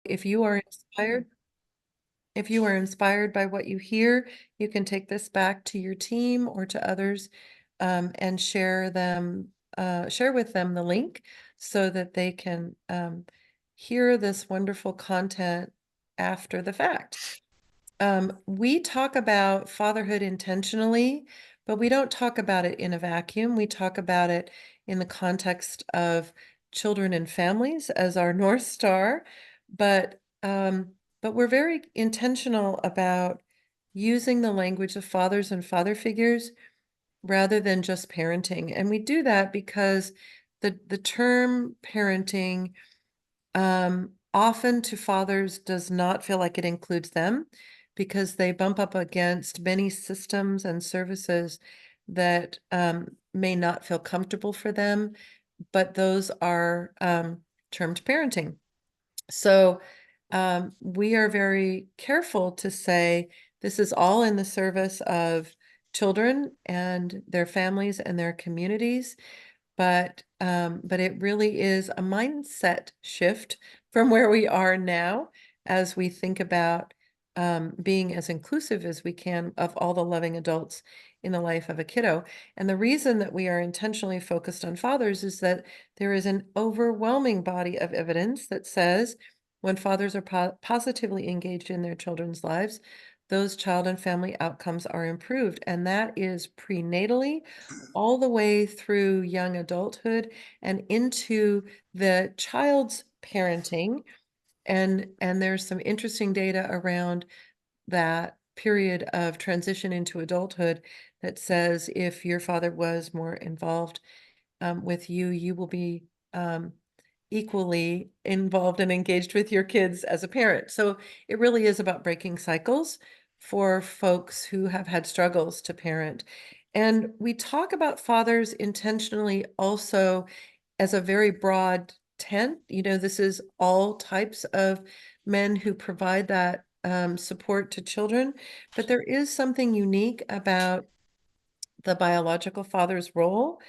If you are inspired by what you hear, you can take this back to your team or to others, and share with them the link so that they can hear this wonderful content after the fact. We talk about fatherhood intentionally, but we don't talk about it in a vacuum. We talk about it in the context of children and families as our North Star, but we're very intentional about using the language of fathers and father figures rather than just parenting. And we do that because the term parenting often to fathers does not feel like it includes them because they bump up against many systems and services that may not feel comfortable for them, but those are termed parenting. So we are very careful to say this is all in the service of children and their families and their communities, but it really is a mindset shift from where we are now as we think about being as inclusive as we can of all the loving adults in the life of a kiddo. And the reason that we are intentionally focused on fathers is that there is an overwhelming body of evidence that says when fathers are positively engaged in their children's lives, those child and family outcomes are improved. And that is prenatally all the way through young adulthood and into the child's parenting. And there's some interesting data around that period of transition into adulthood that says if your father was more involved with you, you will be equally involved and engaged with your kids as a parent. So it really is about breaking cycles for folks who have had struggles to parent. And we talk about fathers intentionally also as a very broad tent. You know, this is all types of men who provide that support to children, but there is something unique about the biological father's role.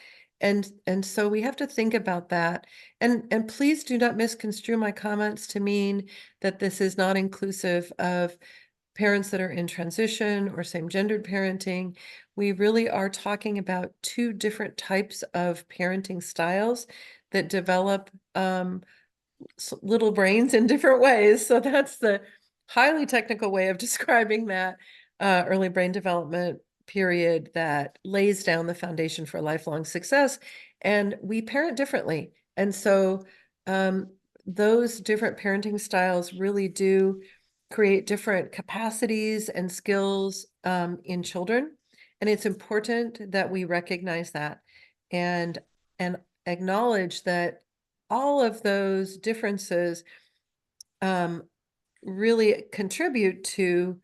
And so we have to think about that. And please do not misconstrue my comments to mean that this is not inclusive of parents that are in transition or same-gendered parenting. We really are talking about two different types of parenting styles that develop little brains in different ways. So that's the highly technical way of describing that early brain development period that lays down the foundation for lifelong success. And we parent differently. And so those different parenting styles really do create different capacities and skills in children. And it's important that we recognize that and acknowledge that all of those differences really contribute to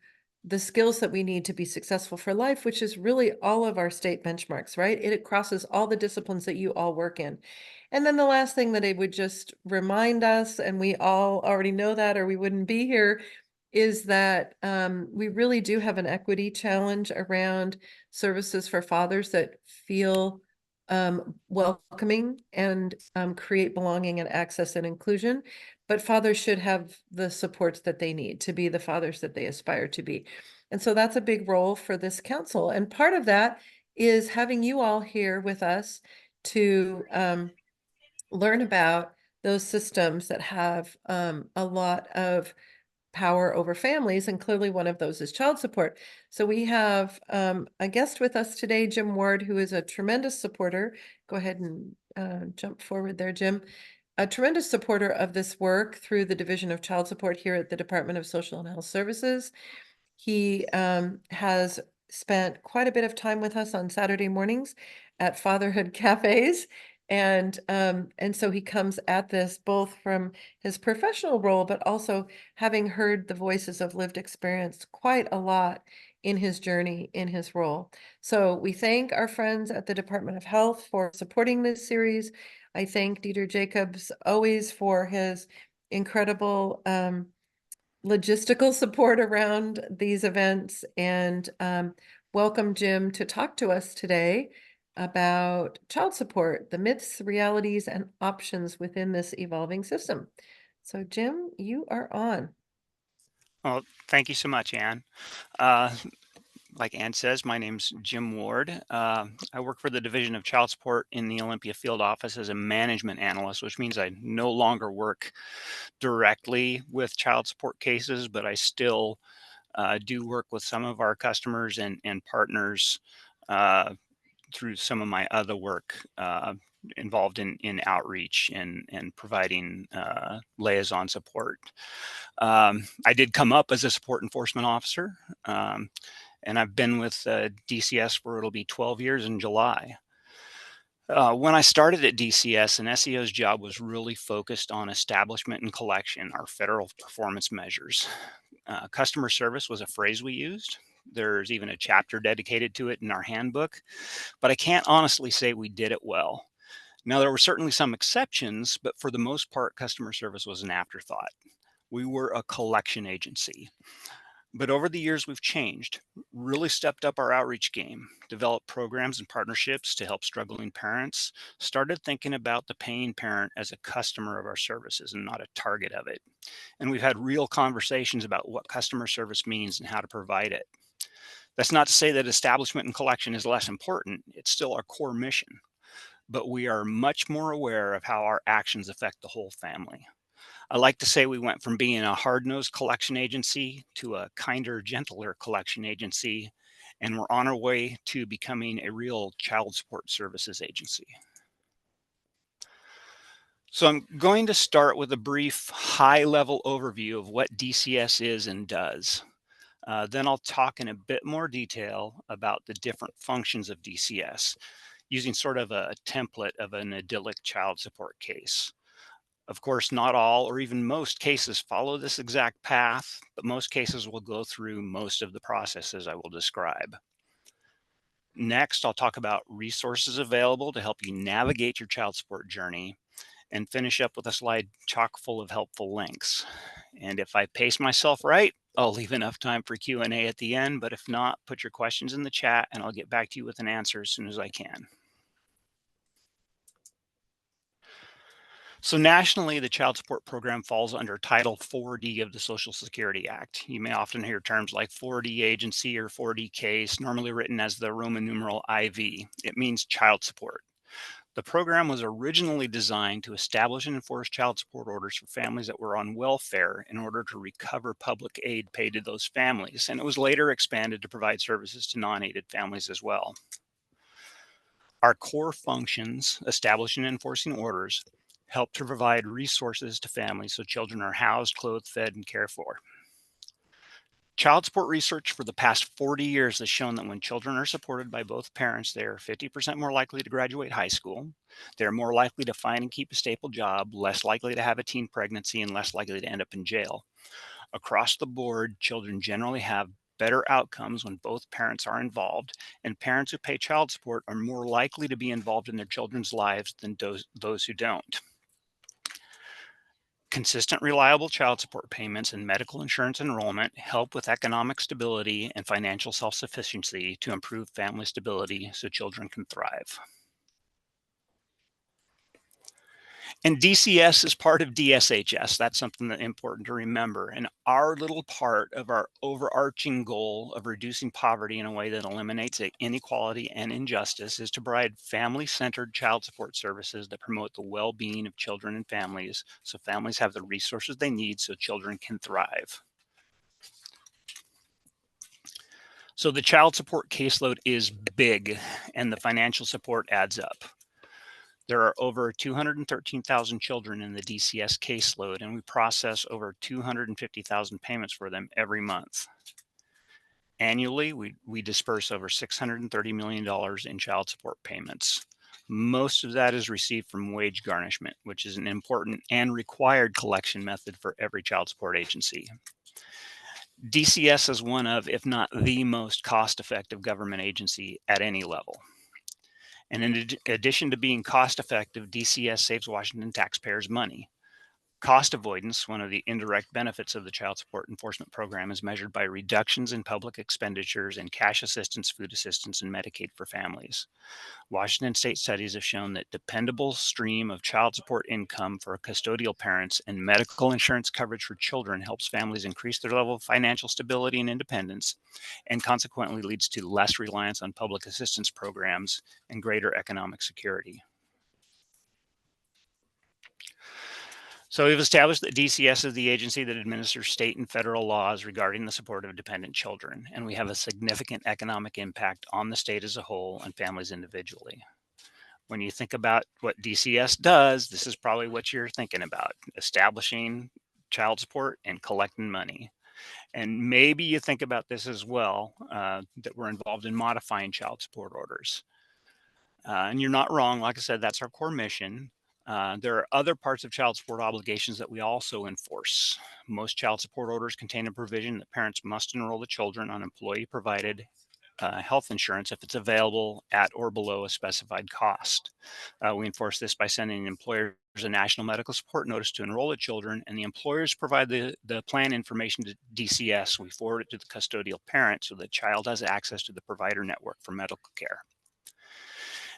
the skills that we need to be successful for life, which is really all of our state benchmarks, right? It crosses all the disciplines that you all work in. And then the last thing that I would just remind us, and we all already know that or we wouldn't be here, is that we really do have an equity challenge around services for fathers that feel welcoming and create belonging and access and inclusion. But fathers should have the supports that they need to be the fathers that they aspire to be. And so that's a big role for this council. And part of that is having you all here with us to learn about those systems that have a lot of power over families, and clearly one of those is child support. So we have a guest with us today, Jim Ward, who is a tremendous supporter. Go ahead and jump forward there, Jim. A tremendous supporter of this work through the Division of Child Support here at the Department of Social and Health Services. He has spent quite a bit of time with us on Saturday mornings at fatherhood cafes. And so he comes at this both from his professional role, but also having heard the voices of lived experience quite a lot in his journey, in his role. So we thank our friends at the Department of Health for supporting this series. I thank Dieter Jacobs always for his incredible logistical support around these events, and welcome Jim to talk to us today about child support, the myths, realities, and options within this evolving system. So Jim, you are on. Well, thank you so much, Anne. Uh, like Anne says, my name's Jim Ward. I work for the Division of Child Support in the Olympia Field Office as a management analyst, which means I no longer work directly with child support cases, but I still do work with some of our customers and partners uh, through some of my other work involved in outreach and providing liaison support. I did come up as a support enforcement officer, and I've been with DCS for it'll be 12 years in July. When I started at DCS, an SEO's job was really focused on establishment and collection, our federal performance measures. Customer service was a phrase we used. There's even a chapter dedicated to it in our handbook, but I can't honestly say we did it well. Now, there were certainly some exceptions, but for the most part, customer service was an afterthought. We were a collection agency. But over the years, we've changed, really stepped up our outreach game, developed programs and partnerships to help struggling parents, started thinking about the paying parent as a customer of our services and not a target of it. And we've had real conversations about what customer service means and how to provide it. That's not to say that establishment and collection is less important, it's still our core mission. But we are much more aware of how our actions affect the whole family. I like to say we went from being a hard-nosed collection agency to a kinder, gentler collection agency, and we're on our way to becoming a real child support services agency. So I'm going to start with a brief high-level overview of what DCS is and does. Then I'll talk in a bit more detail about the different functions of DCS, using sort of a template of an idyllic child support case. Of course, not all or even most cases follow this exact path, but most cases will go through most of the processes I will describe. Next, I'll talk about resources available to help you navigate your child support journey and finish up with a slide chock full of helpful links. And if I pace myself right, I'll leave enough time for Q&A at the end, but if not, put your questions in the chat and I'll get back to you with an answer as soon as I can. So nationally, the child support program falls under Title 4D of the Social Security Act. You may often hear terms like 4D agency or 4D case, normally written as the Roman numeral IV. It means child support. The program was originally designed to establish and enforce child support orders for families that were on welfare in order to recover public aid paid to those families, and it was later expanded to provide services to non-aided families as well. Our core functions, establishing and enforcing orders, help to provide resources to families so children are housed, clothed, fed, and cared for. Child support research for the past 40 years has shown that when children are supported by both parents, they are 50% more likely to graduate high school. They're more likely to find and keep a stable job, less likely to have a teen pregnancy, and less likely to end up in jail. Across the board, children generally have better outcomes when both parents are involved, and parents who pay child support are more likely to be involved in their children's lives than those who don't. Consistent, reliable child support payments and medical insurance enrollment help with economic stability and financial self-sufficiency to improve family stability so children can thrive. And DCS is part of DSHS. That's something that's important to remember. And our little part of our overarching goal of reducing poverty in a way that eliminates inequality and injustice is to provide family-centered child support services that promote the well-being of children and families so families have the resources they need so children can thrive. So the child support caseload is big and the financial support adds up. There are over 213,000 children in the DCS caseload, and we process over 250,000 payments for them every month. Annually, we disperse over $630 million in child support payments. Most of that is received from wage garnishment, which is an important and required collection method for every child support agency. DCS is one of, if not the most cost-effective government agency at any level. And in addition to being cost effective, DCS saves Washington taxpayers money. Cost avoidance, one of the indirect benefits of the child support enforcement program, is measured by reductions in public expenditures and cash assistance, food assistance, and Medicaid for families. Washington state studies have shown that dependable stream of child support income for custodial parents and medical insurance coverage for children helps families increase their level of financial stability and independence, and consequently leads to less reliance on public assistance programs and greater economic security. So we've established that DCS is the agency that administers state and federal laws regarding the support of dependent children, and we have a significant economic impact on the state as a whole and families individually. When you think about what DCS does, this is probably what you're thinking about: establishing child support and collecting money. And maybe you think about this as well, that we're involved in modifying child support orders. And you're not wrong. Like I said, that's our core mission. There are other parts of child support obligations that we also enforce. Most child support orders contain a provision that parents must enroll the children on employee provided health insurance if it's available at or below a specified cost. We enforce this by sending employers a national medical support notice to enroll the children, and the employers provide the plan information to DCS. We forward it to the custodial parent so the child has access to the provider network for medical care.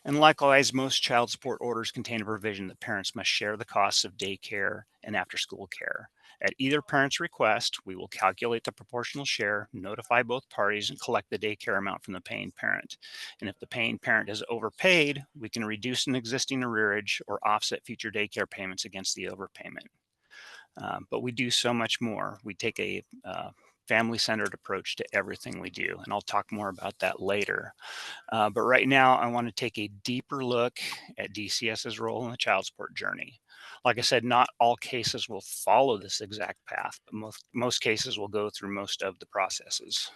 And likewise, most child support orders contain a provision that parents must share the costs of daycare and after school care. At either parent's request, we will calculate the proportional share, notify both parties, and collect the daycare amount from the paying parent. And if the paying parent has overpaid, we can reduce an existing arrearage or offset future daycare payments against the overpayment. But we do so much more. We take a family-centered approach to everything we do, and I'll talk more about that later. But right now, I want to take a deeper look at DCS's role in the child support journey. Like I said, not all cases will follow this exact path, but most cases will go through most of the processes.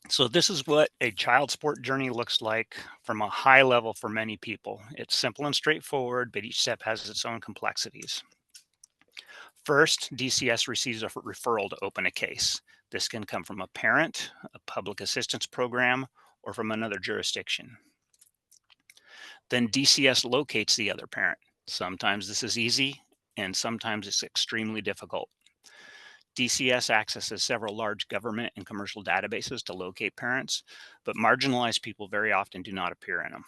So this is what a child support journey looks like from a high level for many people. It's simple and straightforward, but each step has its own complexities. First, DCS receives a referral to open a case. This can come from a parent, a public assistance program, or from another jurisdiction. Then DCS locates the other parent. Sometimes this is easy, and sometimes it's extremely difficult. DCS accesses several large government and commercial databases to locate parents, but marginalized people very often do not appear in them.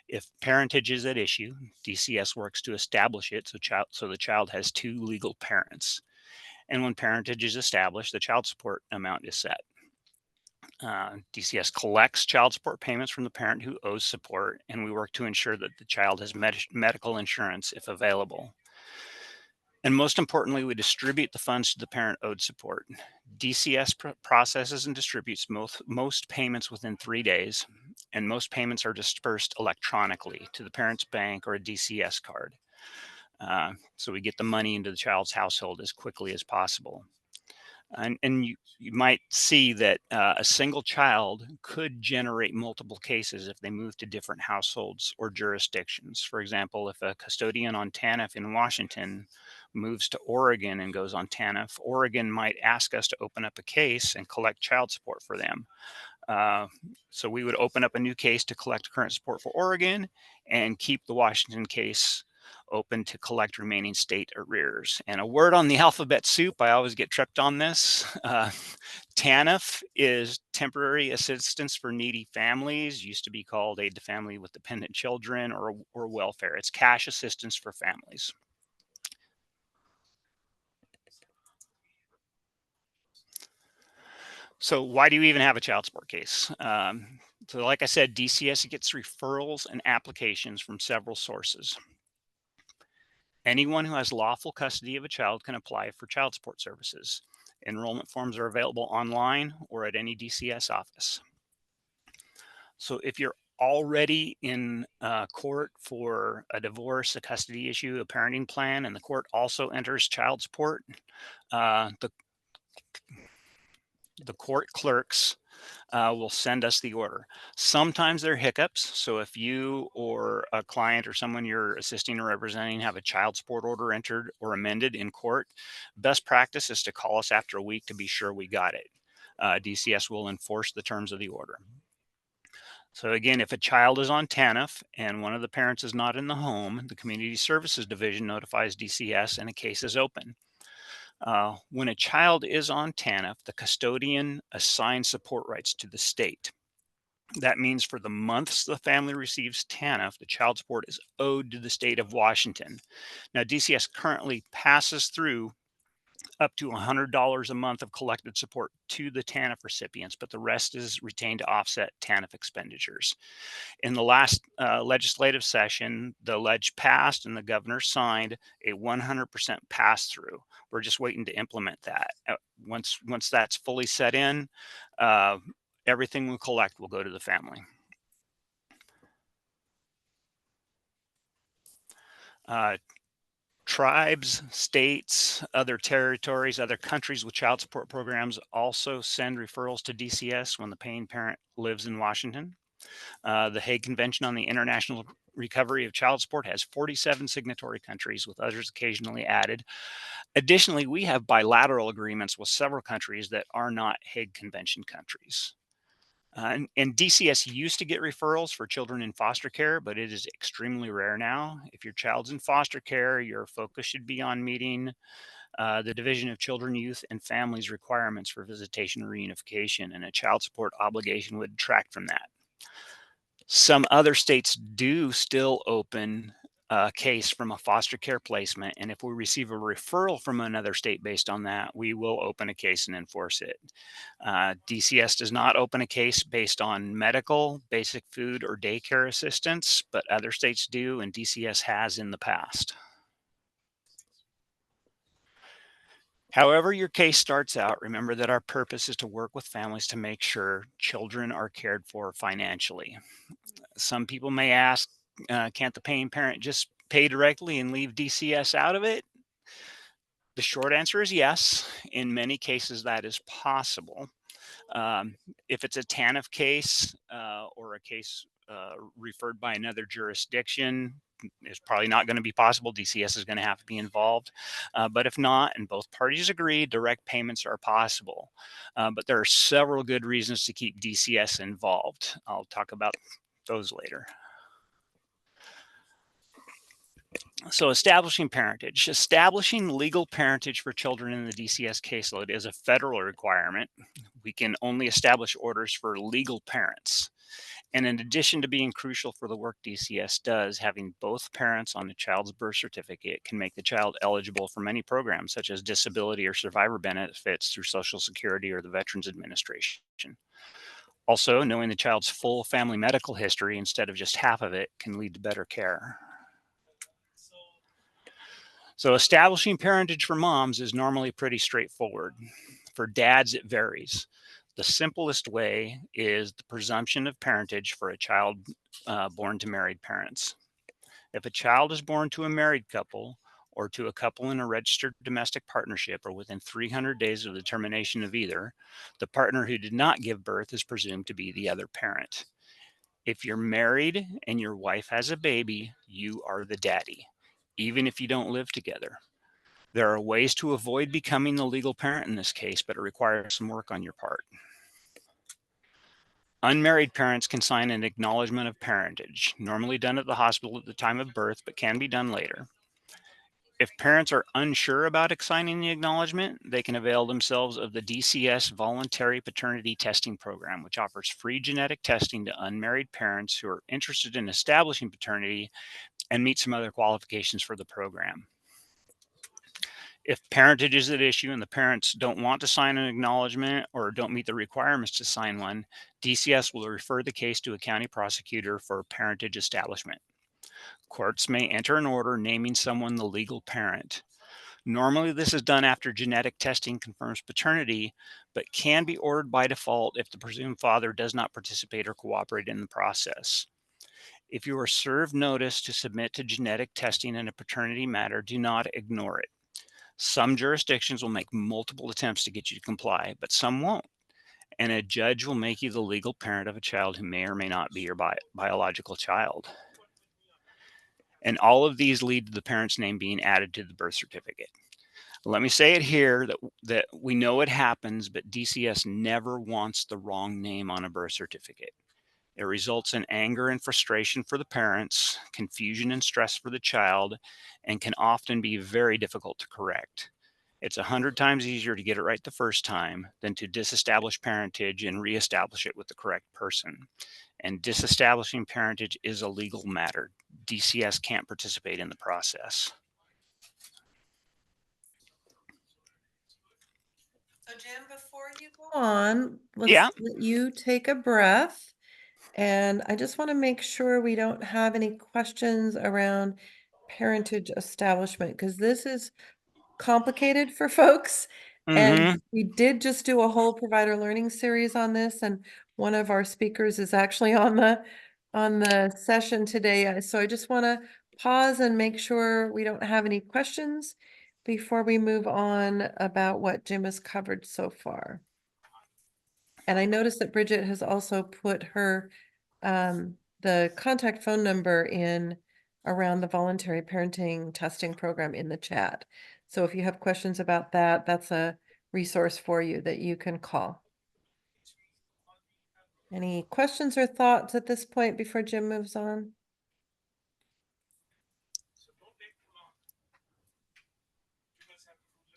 If parentage is at issue, DCS works to establish it so the child has two legal parents. And when parentage is established, the child support amount is set. DCS collects child support payments from the parent who owes support, and we work to ensure that the child has medical insurance if available. And most importantly, we distribute the funds to the parent owed support. DCS processes and distributes most payments within 3 days, and most payments are dispersed electronically to the parent's bank or a DCS card. So we get the money into the child's household as quickly as possible. And you might see that a single child could generate multiple cases if they move to different households or jurisdictions. For example, if a custodian on TANF in Washington moves to Oregon and goes on TANF, Oregon might ask us to open up a case and collect child support for them. So we would open up a new case to collect current support for Oregon and keep the Washington case open to collect remaining state arrears. And a word on the alphabet soup, I always get tripped on this. TANF is Temporary Assistance for Needy Families, used to be called Aid to Family with Dependent Children or welfare. It's cash assistance for families. So why do you even have a child support case? So like I said, DCS gets referrals and applications from several sources. Anyone who has lawful custody of a child can apply for child support services. Enrollment forms are available online or at any DCS office. So if you're already in court for a divorce, a custody issue, a parenting plan, and the court also enters child support, the court clerks will send us the order. Sometimes there are hiccups. So if you or a client or someone you're assisting or representing have a child support order entered or amended in court, best practice is to call us after a week to be sure we got it. DCS will enforce the terms of the order. So again, if a child is on TANF and one of the parents is not in the home, the Community Services Division notifies DCS and a case is open. When a child is on TANF, the custodian assigns support rights to the state. That means for the months the family receives TANF, the child support is owed to the state of Washington. Now, DCS currently passes through up to $100 a month of collected support to the TANF recipients, but the rest is retained to offset TANF expenditures. In the last legislative session, the ledge passed and the governor signed a 100% pass through. We're just waiting to implement that. Once that's fully set in, uh, everything we collect will go to the family. Uh, Tribes, states, other territories, other countries with child support programs also send referrals to DCS when the paying parent lives in Washington. The Hague Convention on the International Recovery of Child Support has 47 signatory countries, with others occasionally added. Additionally, we have bilateral agreements with several countries that are not Hague Convention countries. And DCS used to get referrals for children in foster care, but it is extremely rare now. If your child's in foster care, your focus should be on meeting the Division of Children, Youth, and Families requirements for visitation and reunification, and a child support obligation would detract from that. Some other states do still open a case from a foster care placement, and if we receive a referral from another state based on that, we will open a case and enforce it. DCS does not open a case based on medical, basic food, or daycare assistance, but other states do, and DCS has in the past. However your case starts out, remember that our purpose is to work with families to make sure children are cared for financially. Some people may ask, can't the paying parent just pay directly and leave DCS out of it? The short answer is yes. In many cases, that is possible. Um, if it's a TANF case or a case referred by another jurisdiction, it's probably not going to be possible. DCS is going to have to be involved. But if not, and both parties agree, direct payments are possible. But there are several good reasons to keep DCS involved. I'll talk about those later. So establishing parentage. Establishing legal parentage for children in the DCS caseload is a federal requirement. We can only establish orders for legal parents. And in addition to being crucial for the work DCS does, having both parents on the child's birth certificate can make the child eligible for many programs, such as disability or survivor benefits through Social Security or the Veterans Administration. Also, knowing the child's full family medical history instead of just half of it can lead to better care. So establishing parentage for moms is normally pretty straightforward. For dads, it varies. The simplest way is the presumption of parentage for a child born to married parents. If a child is born to a married couple or to a couple in a registered domestic partnership or within 300 days of the termination of either, the partner who did not give birth is presumed to be the other parent. If you're married and your wife has a baby, you are the daddy, even if you don't live together. There are ways to avoid becoming the legal parent in this case, but it requires some work on your part. Unmarried parents can sign an acknowledgement of parentage, normally done at the hospital at the time of birth, but can be done later. If parents are unsure about signing the acknowledgement, they can avail themselves of the DCS Voluntary Paternity Testing Program, which offers free genetic testing to unmarried parents who are interested in establishing paternity and meet some other qualifications for the program. If parentage is at issue and the parents don't want to sign an acknowledgement or don't meet the requirements to sign one, DCS will refer the case to a county prosecutor for parentage establishment. Courts may enter an order naming someone the legal parent. Normally, this is done after genetic testing confirms paternity, but can be ordered by default if the presumed father does not participate or cooperate in the process. If you are served notice to submit to genetic testing in a paternity matter, do not ignore it. Some jurisdictions will make multiple attempts to get you to comply, but some won't. And a judge will make you the legal parent of a child who may or may not be your biological child. And all of these lead to the parent's name being added to the birth certificate. Let me say it here that we know it happens, but DCS never wants the wrong name on a birth certificate. It results in anger and frustration for the parents, confusion and stress for the child, and can often be very difficult to correct. It's 100 times easier to get it right the first time than to disestablish parentage and reestablish it with the correct person. And disestablishing parentage is a legal matter. DCS can't participate in the process. So Jim, before you go on, Yeah. let's let you take a breath. And I just want to make sure we don't have any questions around parentage establishment, because this is complicated for folks. And Mm-hmm. we did just do a whole provider learning series on this, and one of our speakers is actually on the session today. So I just want to pause and make sure we don't have any questions before we move on about what Jim has covered so far. And I noticed that Bridget has also put her the contact phone number in around the voluntary parenting testing program in the chat. So if you have questions about that, that's a resource for you that you can call. Any questions or thoughts at this point before Jim moves on?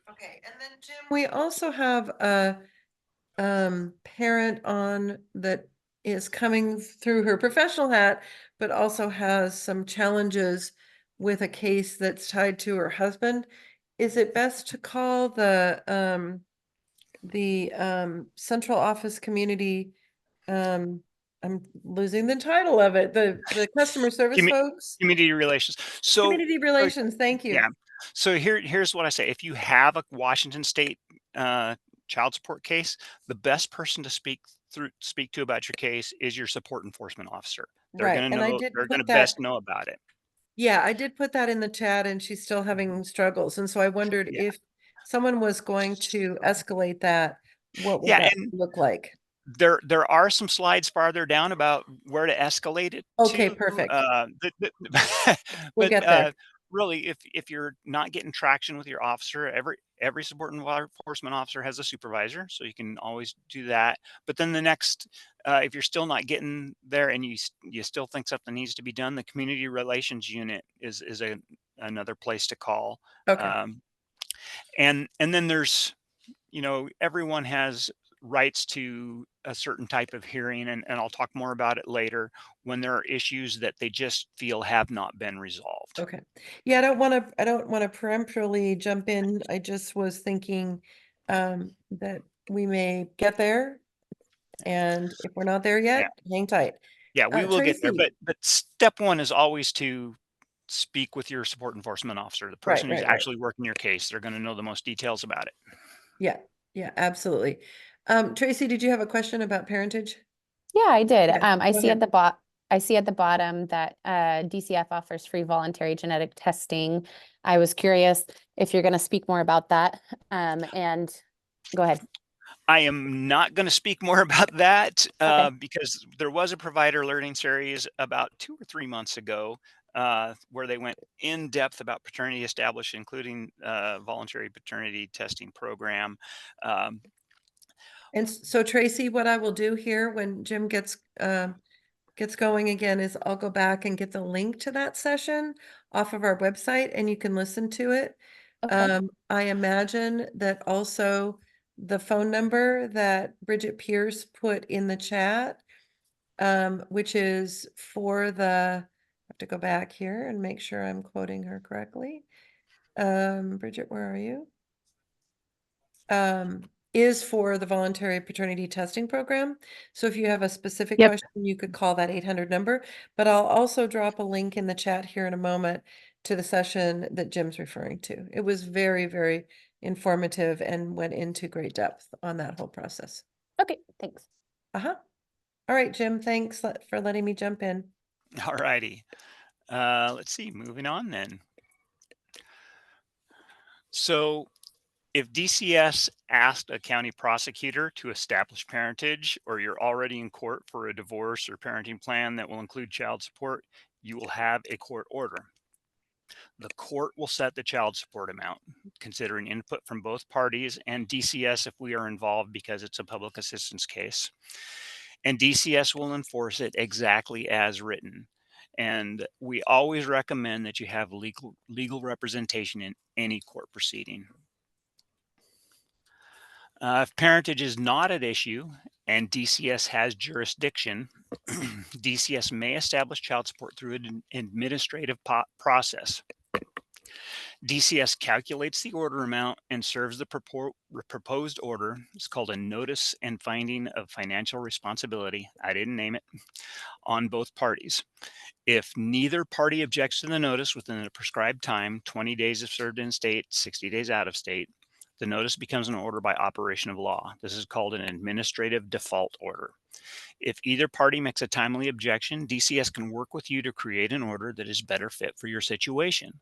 Okay, and then Jim, we also have a parent on that is coming through her professional hat, but also has some challenges with a case that's tied to her husband. Is it best to call the central office community, I'm losing the title of it, the customer service Commu- folks? Community relations. Community So relations, thank yeah. you. So here's what I say. If you have a Washington State uh, child support case, the best person to speak to about your case is your support enforcement officer. They're Right, going to and I know. did They're going put to that. best know about it. Yeah, I did put that in the chat, and she's still having struggles. And so I wondered Yeah. if someone was going to escalate that, what would Yeah, that and look like? there are some slides farther down about where to escalate it Okay, to, perfect. We'll but, get there. really, if you're not getting traction with your officer, every support enforcement officer has a supervisor, so you can always do that. But then the next, if you're still not getting there and you still think something needs to be done, the community relations unit is another place to call. Okay. Um, and then there's everyone has rights to a certain type of hearing, and I'll talk more about it later when there are issues that they just feel have not been resolved. Okay. Yeah, I don't want to peremptorily jump in. I just was thinking that we may get there, and if we're not there Yeah. yet, hang tight. Yeah, we will get there, Tracy. but step one is always to speak with your support enforcement officer, the Right, person who's right, right. actually working your case. They're going to know the most details about it. Yeah, yeah, absolutely. Tracy, did you have a question about parentage? Yeah, I did. Yeah, I go see ahead. at the bottom that DCF offers free voluntary genetic testing. I was curious if you're going to speak more about that. And go ahead. I am not going to speak more about that Okay. because there was a provider learning series about 2 or 3 months ago where they went in depth about paternity established, including voluntary paternity testing program. Um, And so Tracy, what I will do here when Jim gets going again is I'll go back and get the link to that session off of our website, and you can listen to it. Okay. I imagine that also the phone number that Bridget Pierce put in the chat, which is for I have to go back here and make sure I'm quoting her correctly. Bridget, where are you? Is for the voluntary paternity testing program. So if you have a specific Yep. question, you could call that 800 number, but I'll also drop a link in the chat here in a moment to the session that Jim's referring to. It was very, very informative and went into great depth on that whole process. Okay. Thanks. Uh-huh. All right, Jim, thanks for letting me jump in. all righty. Let's see, moving on then. So if DCS asked a county prosecutor to establish parentage, or you're already in court for a divorce or parenting plan that will include child support, you will have a court order. The court will set the child support amount, considering input from both parties and DCS if we are involved because it's a public assistance case. and DCS will enforce it exactly as written. And we always recommend that you have legal representation in any court proceeding. If parentage is not at issue and DCS has jurisdiction, DCS may establish child support through an administrative process. DCS calculates the order amount and serves the proposed order. It's called a notice and finding of financial responsibility. I didn't name it, on both parties. If neither party objects to the notice within the prescribed time, 20 days if served in state, 60 days out of state, the notice becomes an order by operation of law. This is called an administrative default order. If either party makes a timely objection, DCS can work with you to create an order that is better fit for your situation.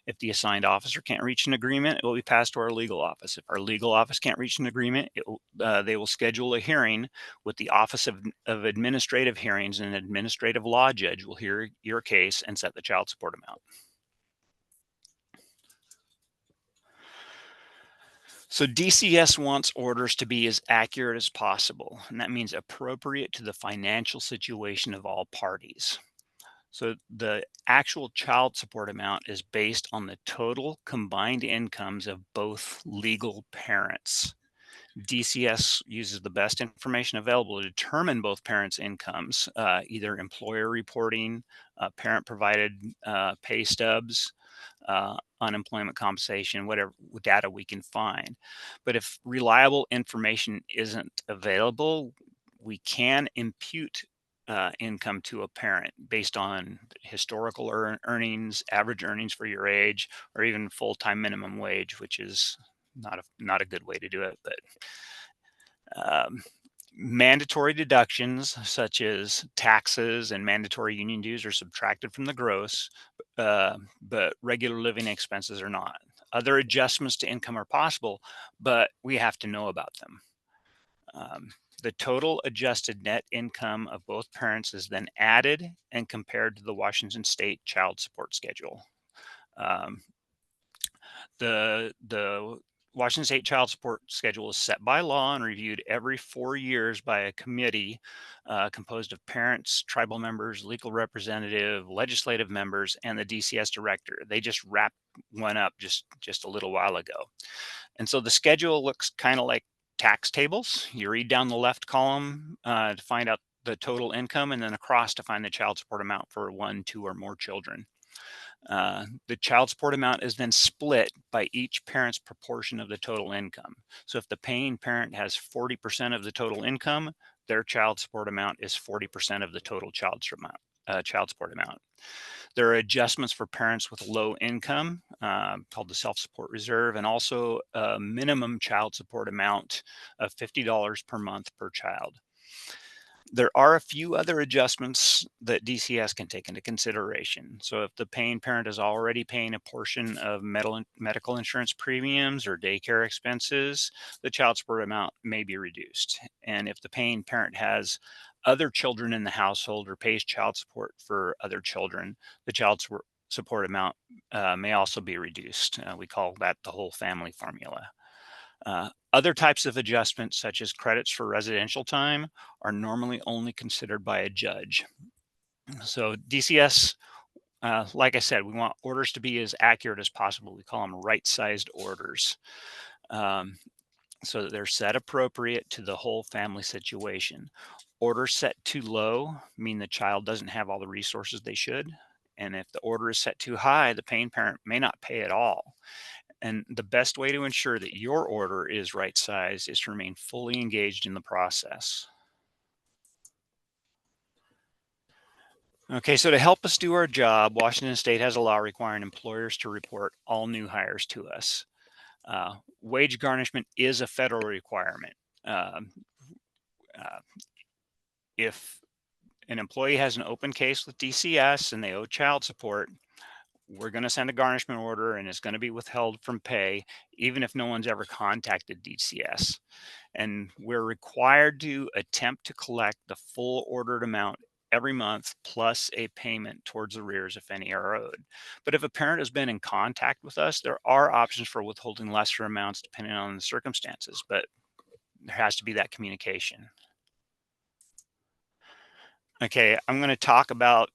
If the assigned officer can't reach an agreement, it will be passed to our legal office. If our legal office can't reach an agreement, they will schedule a hearing with the Office of Administrative Hearings, and an administrative law judge will hear your case and set the child support amount. So DCS wants orders to be as accurate as possible, and that means appropriate to the financial situation of all parties. So the actual child support amount is based on the total combined incomes of both legal parents. DCS uses the best information available to determine both parents' incomes, either employer reporting, parent-provided pay stubs, unemployment compensation, whatever data we can find. But if reliable information isn't available, we can impute income to a parent based on historical earnings, average earnings for your age, or even full-time minimum wage, which is not a good way to do it. But mandatory deductions such as taxes and mandatory union dues are subtracted from the gross, but regular living expenses are not. Other adjustments to income are possible, but we have to know about them. The total adjusted net income of both parents is then added and compared to the Washington State Child Support Schedule. The Washington State Child Support Schedule is set by law and reviewed every 4 years by a committee composed of parents, tribal members, legal representative, legislative members, and the DCS director. They just wrapped one up just a little while ago. And so the schedule looks kind of like tax tables. You read down the left column to find out the total income, and then across to find the child support amount for 1, 2, or more children. The child support amount is then split by each parent's proportion of the total income. So if the paying parent has 40% of the total income, their child support amount is 40% of the total child support amount. There are adjustments for parents with low income called the self-support reserve, and also a minimum child support amount of $50 per month per child. There are a few other adjustments that DCS can take into consideration. So if the paying parent is already paying a portion of medical insurance premiums or daycare expenses, the child support amount may be reduced. And if the paying parent has other children in the household or pays child support for other children, the child support amount may also be reduced. We call that the whole family formula. Other types of adjustments, such as credits for residential time, are normally only considered by a judge. So DCS, like I said, we want orders to be as accurate as possible. We call them right-sized orders, so that they're set appropriate to the whole family situation. Orders set too low mean the child doesn't have all the resources they should. And if the order is set too high, the paying parent may not pay at all. And the best way to ensure that your order is right size is to remain fully engaged in the process. Okay, so to help us do our job, Washington State has a law requiring employers to report all new hires to us. Wage garnishment is a federal requirement. If an employee has an open case with DCS and they owe child support, we're going to send a garnishment order and it's going to be withheld from pay, even if no one's ever contacted DCS. And we're required to attempt to collect the full ordered amount every month, plus a payment towards arrears if any are owed. But if a parent has been in contact with us, there are options for withholding lesser amounts depending on the circumstances, but there has to be that communication. Okay, I'm going to talk about,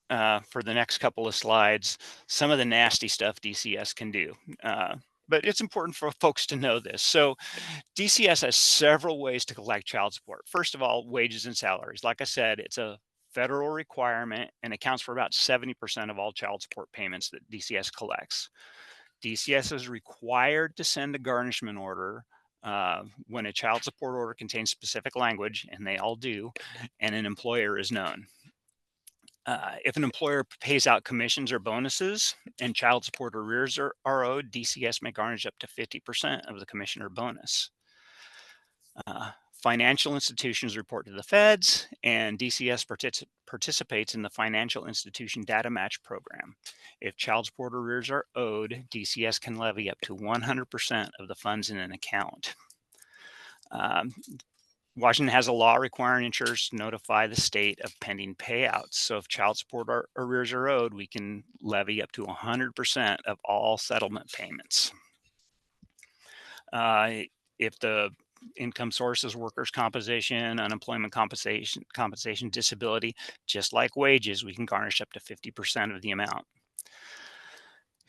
for the next couple of slides, some of the nasty stuff DCS can do. But it's important for folks to know this. So DCS has several ways to collect child support. First of all, wages and salaries. Like I said, it's a federal requirement and accounts for about 70% of all child support payments that DCS collects. DCS is required to send a garnishment order when a child support order contains specific language, and they all do, and an employer is known. If an employer pays out commissions or bonuses and child support arrears are owed, DCS may garnish up to 50% of the commission or bonus. Financial institutions report to the feds, and DCS participates in the Financial Institution Data Match Program. If child support arrears are owed, DCS can levy up to 100% of the funds in an account. Washington has a law requiring insurers to notify the state of pending payouts. So if child support arrears are owed, we can levy up to 100% of all settlement payments. If the income source is workers' compensation, unemployment compensation, disability, just like wages, we can garnish up to 50% of the amount.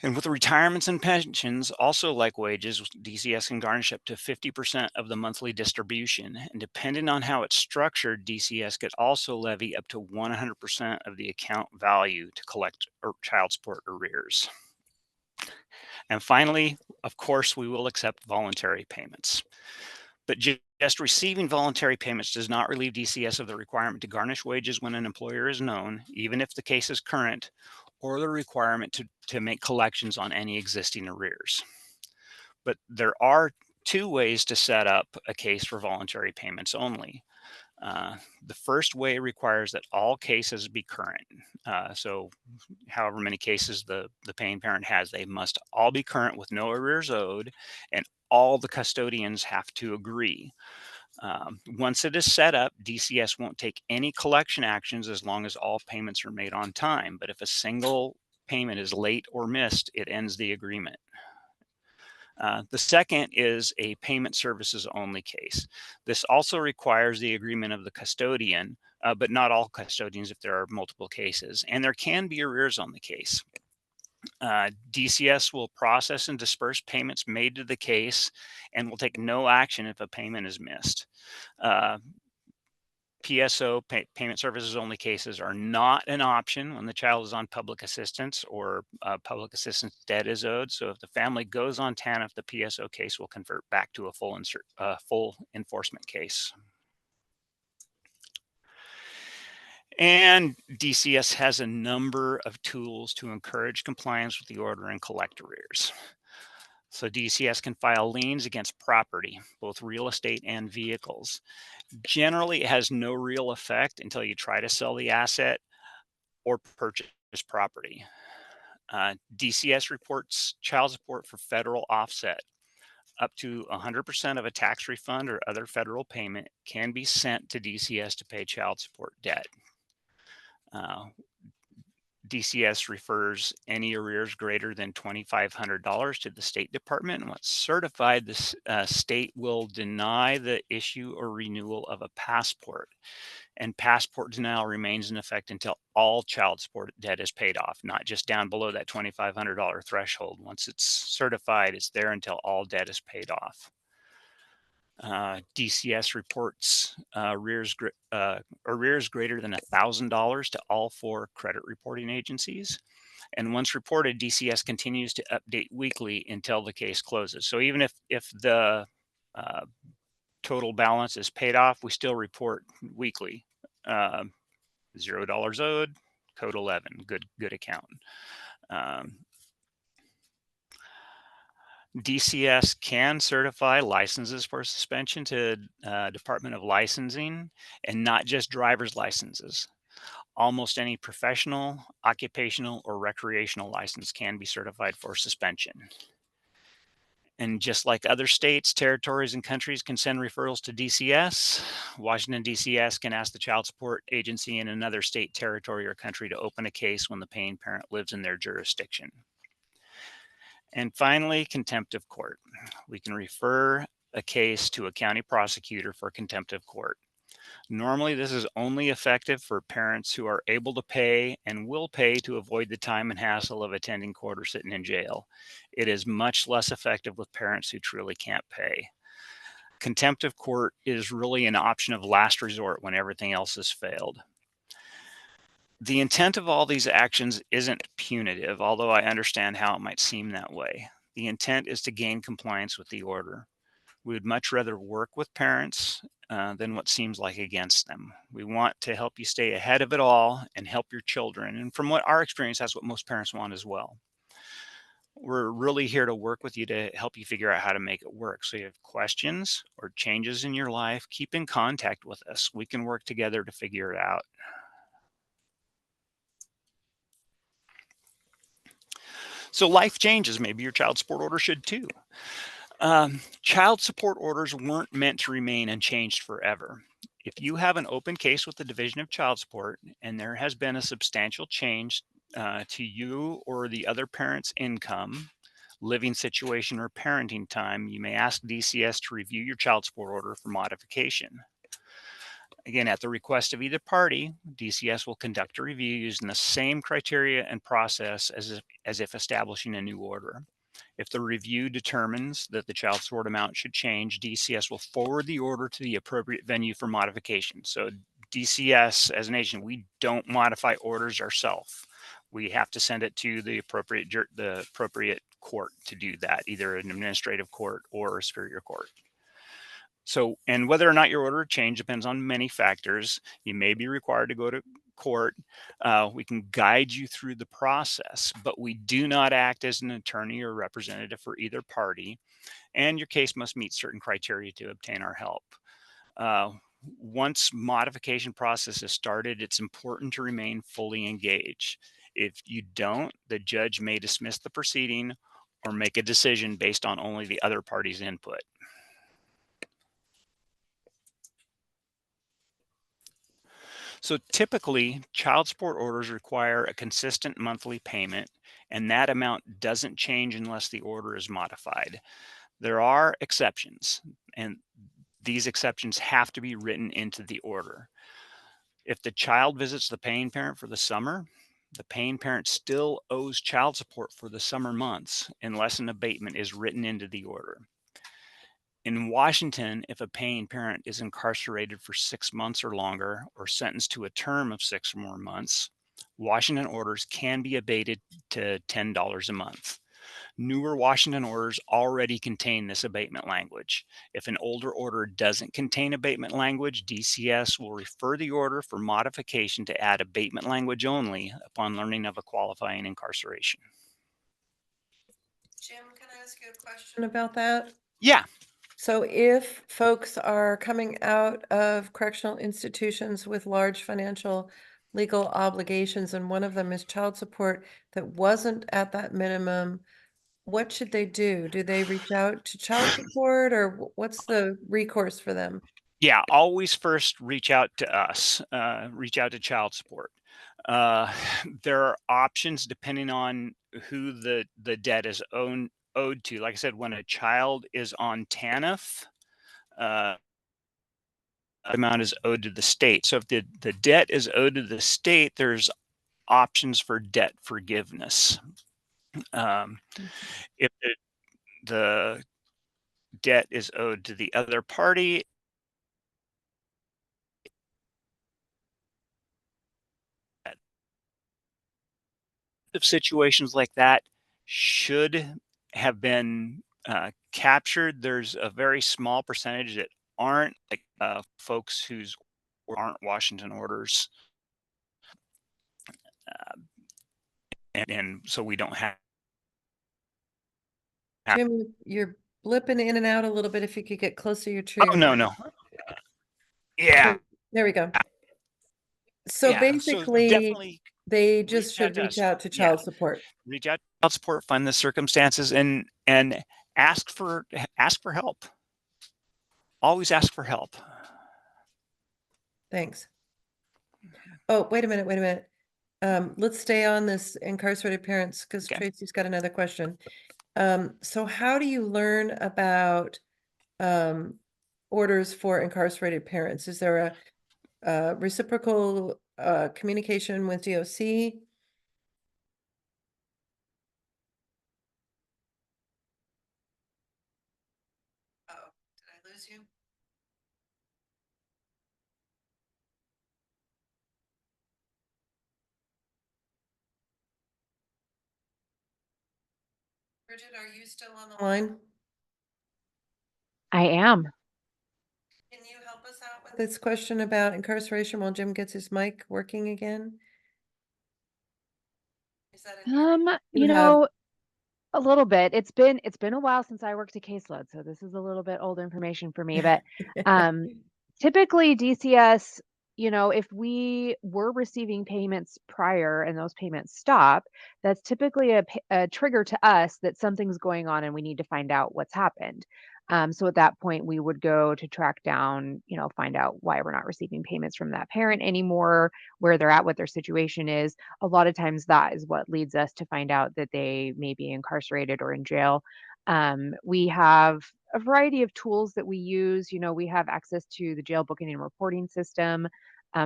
And with retirements and pensions, also like wages, DCS can garnish up to 50% of the monthly distribution. And depending on how it's structured, DCS could also levy up to 100% of the account value to collect child support arrears. And finally, of course, we will accept voluntary payments. But just receiving voluntary payments does not relieve DCS of the requirement to garnish wages when an employer is known, even if the case is current, or the requirement to make collections on any existing arrears. But there are two ways to set up a case for voluntary payments only. The first way requires that all cases be current. So however many cases the paying parent has, they must all be current with no arrears owed, and all the custodians have to agree. Once it is set up, DCS won't take any collection actions as long as all payments are made on time. But if a single payment is late or missed, it ends the agreement. The second is a payment services only case. This also requires the agreement of the custodian, but not all custodians if there are multiple cases. And there can be arrears on the case. DCS will process and disperse payments made to the case and will take no action if a payment is missed. PSO, payment services only cases, are not an option when the child is on public assistance or public assistance debt is owed. So if the family goes on TANF, the PSO case will convert back to a full enforcement case. And DCS has a number of tools to encourage compliance with the order and collect arrears. So DCS can file liens against property, both real estate and vehicles. Generally, it has no real effect until you try to sell the asset or purchase property. DCS reports child support for federal offset. Up to 100% of a tax refund or other federal payment can be sent to DCS to pay child support debt. DCS refers any arrears greater than $2,500 to the State Department. And once certified, the state will deny the issue or renewal of a passport. And passport denial remains in effect until all child support debt is paid off, not just down below that $2,500 threshold. Once it's certified, it's there until all debt is paid off. DCS reports arrears greater than $1,000 to all 4 credit reporting agencies. And once reported, DCS continues to update weekly until the case closes. So even if the total balance is paid off, we still report weekly. $0 owed, code 11, good account. DCS can certify licenses for suspension to Department of Licensing, and not just driver's licenses. Almost any professional, occupational, or recreational license can be certified for suspension. And just like other states, territories, and countries can send referrals to DCS, Washington DCS can ask the child support agency in another state, territory, or country to open a case when the paying parent lives in their jurisdiction. And finally, contempt of court. We can refer a case to a county prosecutor for contempt of court. Normally, this is only effective for parents who are able to pay and will pay to avoid the time and hassle of attending court or sitting in jail. It is much less effective with parents who truly can't pay. Contempt of court is really an option of last resort when everything else has failed. The intent of all these actions isn't punitive, although I understand how it might seem that way. The intent is to gain compliance with the order. We would much rather work with parents than what seems like against them. We want to help you stay ahead of it all and help your children. And from what our experience, that's what most parents want as well. We're really here to work with you to help you figure out how to make it work. So, you have questions or changes in your life, keep in contact with us. We can work together to figure it out. So, life changes. Maybe your child support order should too. Child support orders weren't meant to remain unchanged forever. If you have an open case with the Division of Child Support and there has been a substantial change to you or the other parent's income, living situation, or parenting time, you may ask DCS to review your child support order for modification. Again, at the request of either party, DCS will conduct a review using the same criteria and process as if establishing a new order. If the review determines that the child support amount should change, DCS will forward the order to the appropriate venue for modification. So DCS, as an agent, we don't modify orders ourselves. We have to send it to the appropriate court to do that, either an administrative court or a superior court. So, and whether or not your order change depends on many factors. You may be required to go to court. We can guide you through the process, but we do not act as an attorney or representative for either party. And your case must meet certain criteria to obtain our help. Once modification process is started, it's important to remain fully engaged. If you don't, the judge may dismiss the proceeding or make a decision based on only the other party's input. So typically, child support orders require a consistent monthly payment, and that amount doesn't change unless the order is modified. There are exceptions, and these exceptions have to be written into the order. If the child visits the paying parent for the summer, the paying parent still owes child support for the summer months unless an abatement is written into the order. In Washington, if a paying parent is incarcerated for 6 months or longer or sentenced to a term of 6 or more months, Washington orders can be abated to $10 a month. Newer Washington orders already contain this abatement language. If an older order doesn't contain abatement language, DCS will refer the order for modification to add abatement language only upon learning of a qualifying incarceration. Jim, can I ask you a question about that? Yeah. So if folks are coming out of correctional institutions with large financial legal obligations, and one of them is child support that wasn't at that minimum, what should they do? Do they reach out to child support, or what's the recourse for them? Yeah, always first reach out to us, reach out to child support. Uh, there are options depending on who the debt is owed to. Like I said, when a child is on TANF, amount is owed to the state. So if the debt is owed to the state, there's options for debt forgiveness. If the debt is owed to the other party, of situations like that should have been captured. There's a very small percentage that aren't, like folks whose aren't Washington orders, and so we don't have. Jim, you're blipping in and out a little bit. If you could get closer to your tree. Oh, no. Yeah. There we go. So Yeah. So basically, definitely they just reach out should to reach us. out to Yeah. child support. Reach out to child support, find the circumstances, and ask for help. Always ask for help. Thanks. Oh, wait a minute. Let's stay on this incarcerated parents, because Okay. Tracy's got another question. So how do you learn about orders for incarcerated parents? Is there reciprocal communication with DOC. Oh, did I lose you? Bridget, are you still on the line? I am. Can you help us out with this question about incarceration while Jim gets his mic working again? Is that an area You you have? know, a little bit. It's been a while since I worked a caseload, so this is a little bit old information for me. But um, typically DCS, if we were receiving payments prior and those payments stop, that's typically a trigger to us that something's going on and we need to find out what's happened. So at that point, we would go to track down, find out why we're not receiving payments from that parent anymore, where they're at, what their situation is. A lot of times that is what leads us to find out that they may be incarcerated or in jail. We have a variety of tools that we use. We have access to the jail booking and reporting system.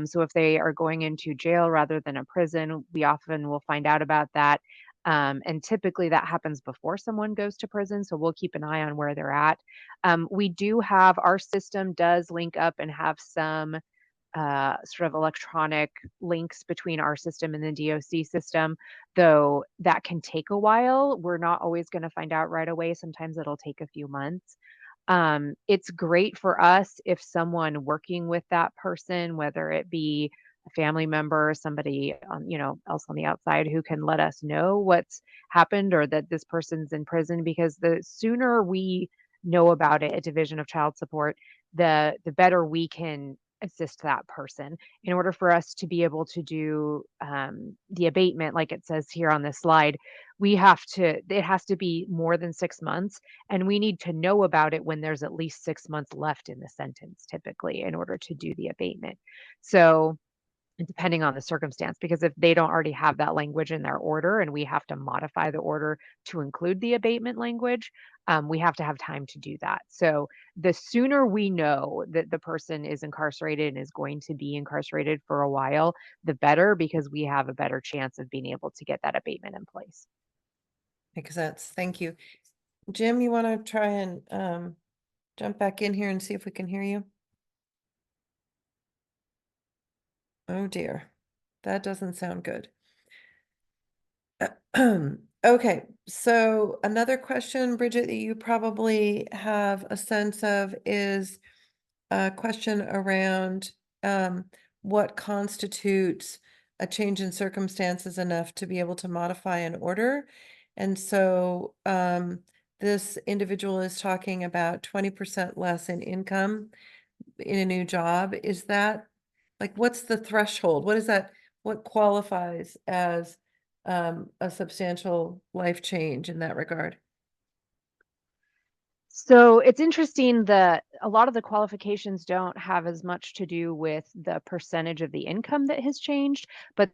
So if they are going into jail rather than a prison, we often will find out about that. And typically that happens before someone goes to prison. So we'll keep an eye on where they're at. We do have our system does link up and have some sort of electronic links between our system and the DOC system, though that can take a while. We're not always going to find out right away. Sometimes it'll take a few months. It's great for us if someone working with that person, whether it be a family member, or somebody else on the outside who can let us know what's happened or that this person's in prison, because the sooner we know about it at Division of Child Support, the better we can assist that person in order for us to be able to do the abatement like it says here on this slide. It has to be more than 6 months, and we need to know about it when there's at least 6 months left in the sentence typically in order to do the abatement. So depending on the circumstance, because if they don't already have that language in their order and we have to modify the order to include the abatement language, we have to have time to do that. So the sooner we know that the person is incarcerated and is going to be incarcerated for a while, the better, because we have a better chance of being able to get that abatement in place. Makes sense. Thank you. Jim, you want to try and jump back in here and see if we can hear you? Oh dear, that doesn't sound good. Okay, so another question, Bridget, that you probably have a sense of is a question around what constitutes a change in circumstances enough to be able to modify an order. And so this individual is talking about 20% less in income in a new job. Is that like, what's the threshold? What is that? What qualifies as a substantial life change in that regard? So it's interesting that a lot of the qualifications don't have as much to do with the percentage of the income that has changed, but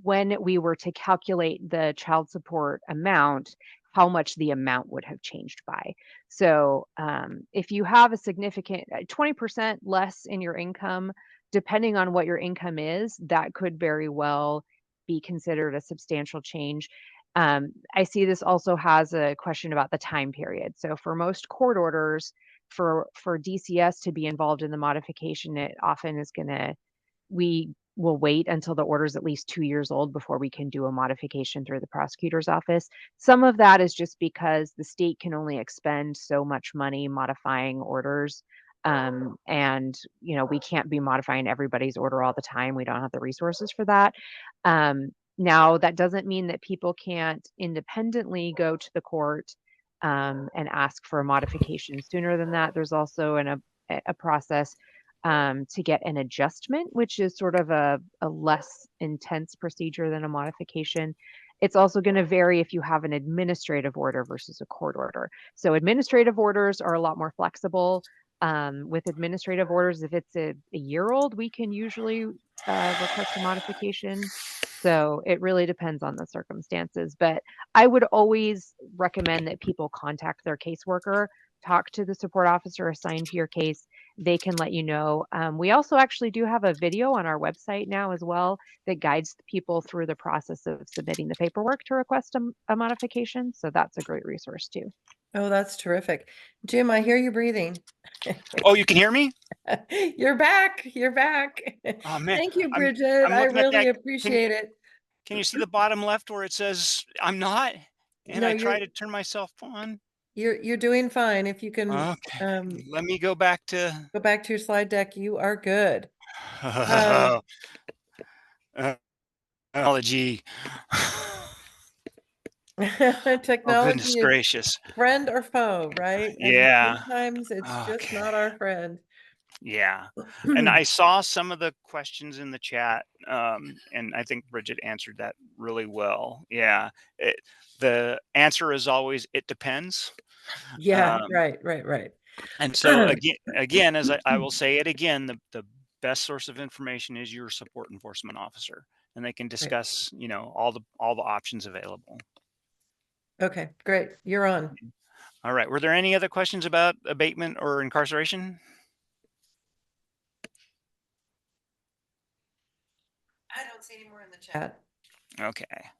when we were to calculate the child support amount, how much the amount would have changed by. So if you have a significant 20% less in your income, depending on what your income is, that could very well be considered a substantial change. I see this also has a question about the time period. So for most court orders, for DCS to be involved in the modification, it often is we will wait until the order is at least 2 years old before we can do a modification through the prosecutor's office. Some of that is just because the state can only expend so much money modifying orders. And we can't be modifying everybody's order all the time. We don't have the resources for that. Now, that doesn't mean that people can't independently go to the court and ask for a modification sooner than that. There's also a process to get an adjustment, which is sort of a less intense procedure than a modification. It's also going to vary if you have an administrative order versus a court order. So administrative orders are a lot more flexible. With administrative orders, if it's a year old, we can usually request a modification. So it really depends on the circumstances, but I would always recommend that people contact their caseworker talk to the support officer assigned to your case. They can let you know. We also actually do have a video on our website now as well that guides people through the process of submitting the paperwork to request a modification. So that's a great resource too. Oh, that's terrific. Jim, I hear you breathing. Oh, you can hear me? You're back. You're back. Oh man, Thank you, I'm Bridget. I'm I looking at really that. Can appreciate it. can you see the bottom left where it says I'm not? And No, I try to turn myself on. you're doing fine. If you can Okay, um let me go back to go back to your slide deck, you are good. Um technology. Oh goodness technology is gracious. friend or foe, right? And Yeah. sometimes it's just Okay. not our friend. Yeah. And I saw some of the questions in the chat, and I think Bridget answered that really well. Yeah. The answer is always, it depends. Yeah, Um, right. and so again, as I will say it again, the best source of information is your support enforcement officer, and they can Right. discuss, all the options available. Okay, great. You're on. All right. Were there any other questions about abatement or incarceration? I don't see any more in the chat. Okay.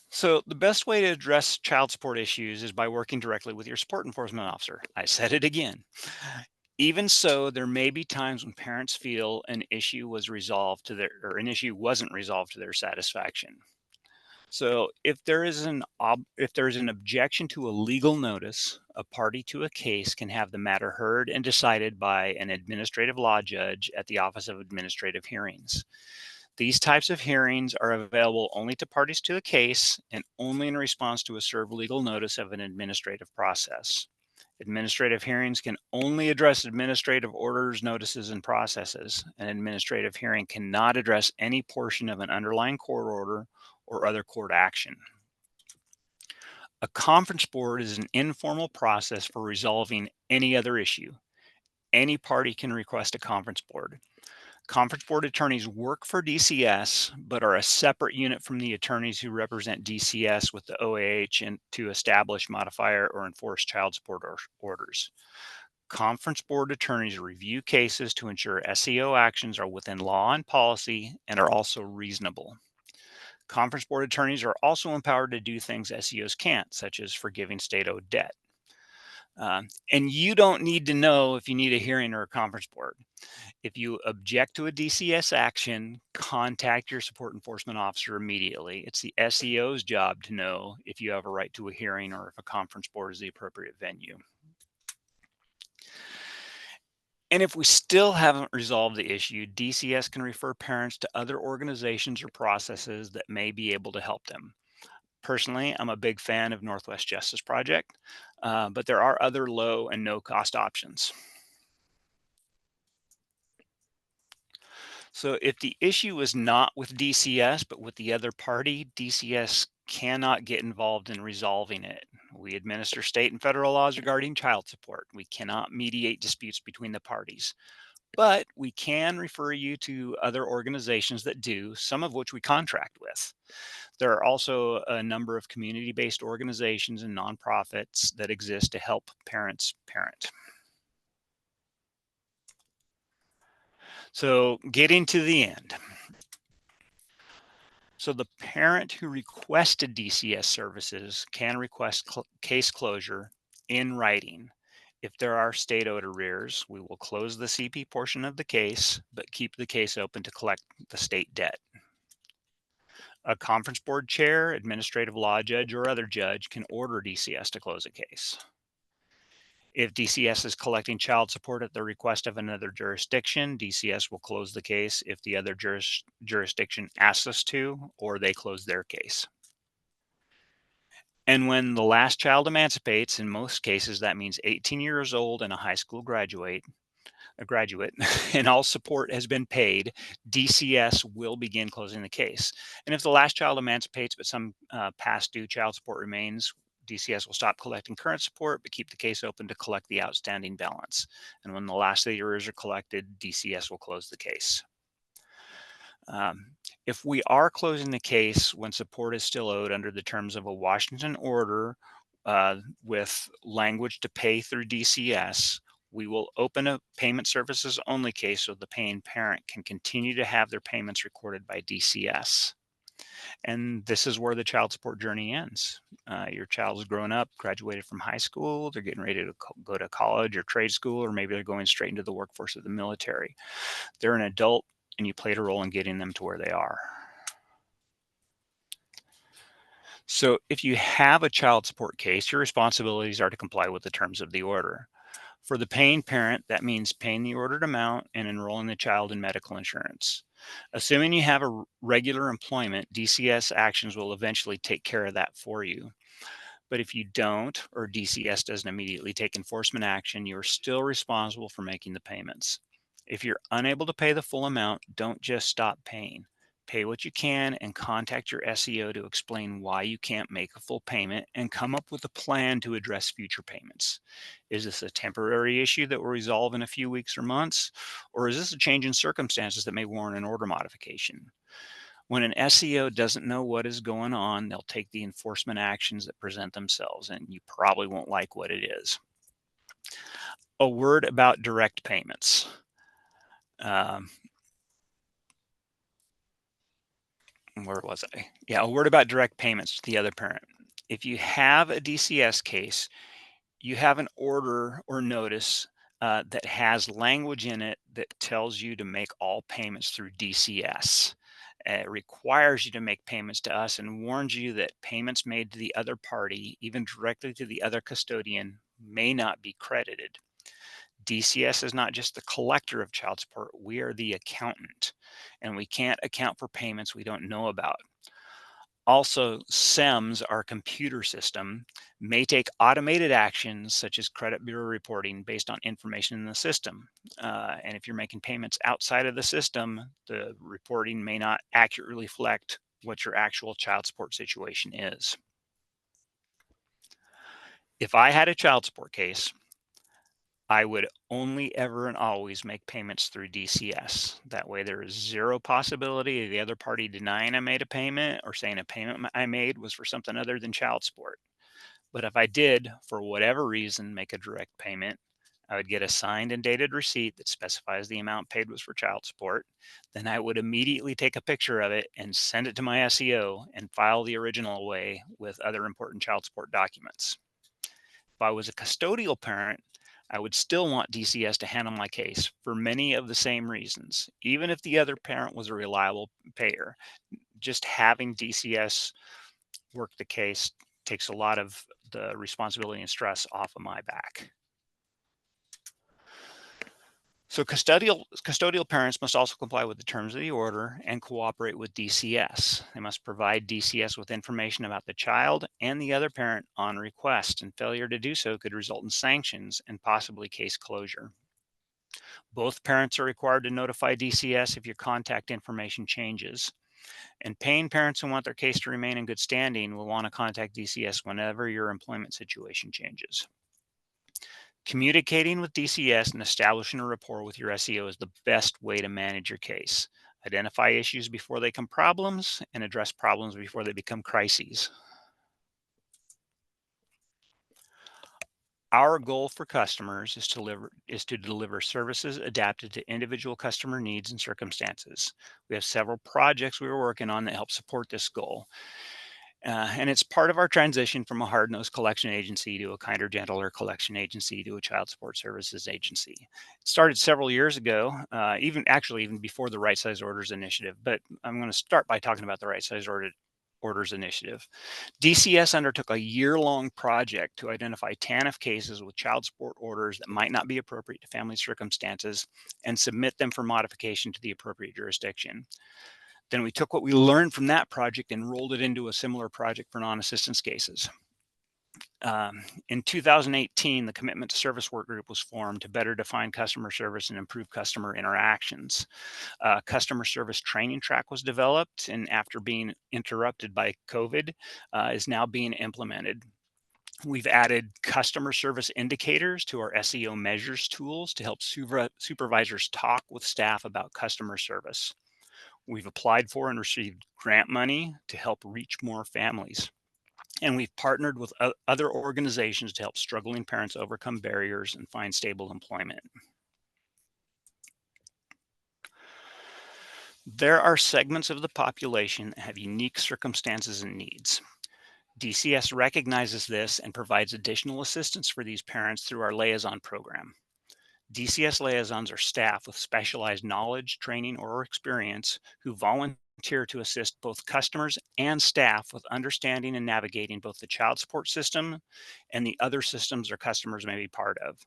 So the best way to address child support issues is by working directly with your support enforcement officer. I said it again. Even so, there may be times when parents feel an issue was resolved to their or an issue wasn't resolved to their satisfaction. So if there is an objection to a legal notice, a party to a case can have the matter heard and decided by an administrative law judge at the Office of Administrative Hearings. These types of hearings are available only to parties to a case and only in response to a served legal notice of an administrative process. Administrative hearings can only address administrative orders, notices, and processes. An administrative hearing cannot address any portion of an underlying court order or other court action. A conference board is an informal process for resolving any other issue. Any party can request a conference board. Conference board attorneys work for DCS, but are a separate unit from the attorneys who represent DCS with the OAH and to establish, modify, or enforce child support orders. Conference board attorneys review cases to ensure SEO actions are within law and policy and are also reasonable. Conference board attorneys are also empowered to do things SEOs can't, such as forgiving state-owed debt. And you don't need to know if you need a hearing or a conference board. If you object to a DCS action, contact your support enforcement officer immediately. It's the SEO's job to know if you have a right to a hearing or if a conference board is the appropriate venue. And if we still haven't resolved the issue, DCS can refer parents to other organizations or processes that may be able to help them. Personally, I'm a big fan of Northwest Justice Project, but there are other low and no cost options. So if the issue is not with DCS, but with the other party, DCS cannot get involved in resolving it. We administer state and federal laws regarding child support. We cannot mediate disputes between the parties, but we can refer you to other organizations that do, some of which we contract with. There are also a number of community-based organizations and nonprofits that exist to help parents parent. So getting to the end. So the parent who requested DCS services can request case closure in writing. If there are state owed arrears, we will close the CP portion of the case, but keep the case open to collect the state debt. A conference board chair, administrative law judge, or other judge can order DCS to close a case. If DCS is collecting child support at the request of another jurisdiction, DCS will close the case if the other jurisdiction asks us to, or they close their case. And when the last child emancipates, in most cases, that means 18 years old and a high school graduate, and all support has been paid, DCS will begin closing the case. And if the last child emancipates, but some past due child support remains, DCS will stop collecting current support, but keep the case open to collect the outstanding balance. And when the last of the arrears are collected, DCS will close the case. If we are closing the case when support is still owed under the terms of a Washington order with language to pay through DCS, we will open a payment services only case so the paying parent can continue to have their payments recorded by DCS. And this is where the child support journey ends. Your child's grown up, graduated from high school, they're getting ready to go to college or trade school, or maybe they're going straight into the workforce of the military. They're an adult, and you played a role in getting them to where they are. So if you have a child support case, your responsibilities are to comply with the terms of the order. For the paying parent, that means paying the ordered amount and enrolling the child in medical insurance. Assuming you have a regular employment, DCS actions will eventually take care of that for you. But if you don't, or DCS doesn't immediately take enforcement action, you are still responsible for making the payments. If you're unable to pay the full amount, don't just stop paying. Pay what you can and contact your SEO to explain why you can't make a full payment and come up with a plan to address future payments. Is this a temporary issue that will resolve in a few weeks or months? Or is this a change in circumstances that may warrant an order modification? When an SEO doesn't know what is going on, they'll take the enforcement actions that present themselves, and you probably won't like what it is. A word about direct payments. Where was I? Yeah, a word about direct payments to the other parent. If you have a DCS case, you have an order or notice that has language in it that tells you to make all payments through DCS. It requires you to make payments to us and warns you that payments made to the other party, even directly to the other custodian, may not be credited. DCS is not just the collector of child support, we are the accountant, and we can't account for payments we don't know about. Also, SEMS, our computer system, may take automated actions such as credit bureau reporting based on information in the system. And if you're making payments outside of the system, the reporting may not accurately reflect what your actual child support situation is. If I had a child support case, I would only ever and always make payments through DCS. That way there is zero possibility of the other party denying I made a payment or saying a payment I made was for something other than child support. But if I did, for whatever reason, make a direct payment, I would get a signed and dated receipt that specifies the amount paid was for child support. Then I would immediately take a picture of it and send it to my SEO and file the original away with other important child support documents. If I was a custodial parent, I would still want DCS to handle my case for many of the same reasons. Even if the other parent was a reliable payer, just having DCS work the case takes a lot of the responsibility and stress off of my back. So custodial parents must also comply with the terms of the order and cooperate with DCS. They must provide DCS with information about the child and the other parent on request, and failure to do so could result in sanctions and possibly case closure. Both parents are required to notify DCS if your contact information changes. And paying parents who want their case to remain in good standing will want to contact DCS whenever your employment situation changes. Communicating with DCS and establishing a rapport with your SEO is the best way to manage your case. Identify issues before they become problems and address problems before they become crises. Our goal for customers is to deliver services adapted to individual customer needs and circumstances. We have several projects we are working on that help support this goal. And it's part of our transition from a hard-nosed collection agency to a kinder, gentler collection agency to a child support services agency. It started several years ago, even before the Right Size Orders Initiative. But I'm going to start by talking about the Right Size Orders Initiative. DCS undertook a year-long project to identify TANF cases with child support orders that might not be appropriate to family circumstances and submit them for modification to the appropriate jurisdiction. Then we took what we learned from that project and rolled it into a similar project for non-assistance cases. In 2018, the Commitment to Service Work Group was formed to better define customer service and improve customer interactions. Customer service training track was developed, and after being interrupted by COVID, is now being implemented. We've added customer service indicators to our SEO measures tools to help supervisors talk with staff about customer service. We've applied for and received grant money to help reach more families. And we've partnered with other organizations to help struggling parents overcome barriers and find stable employment. There are segments of the population that have unique circumstances and needs. DCS recognizes this and provides additional assistance for these parents through our liaison program. DCS liaisons are staff with specialized knowledge, training, or experience who volunteer to assist both customers and staff with understanding and navigating both the child support system and the other systems their customers may be part of.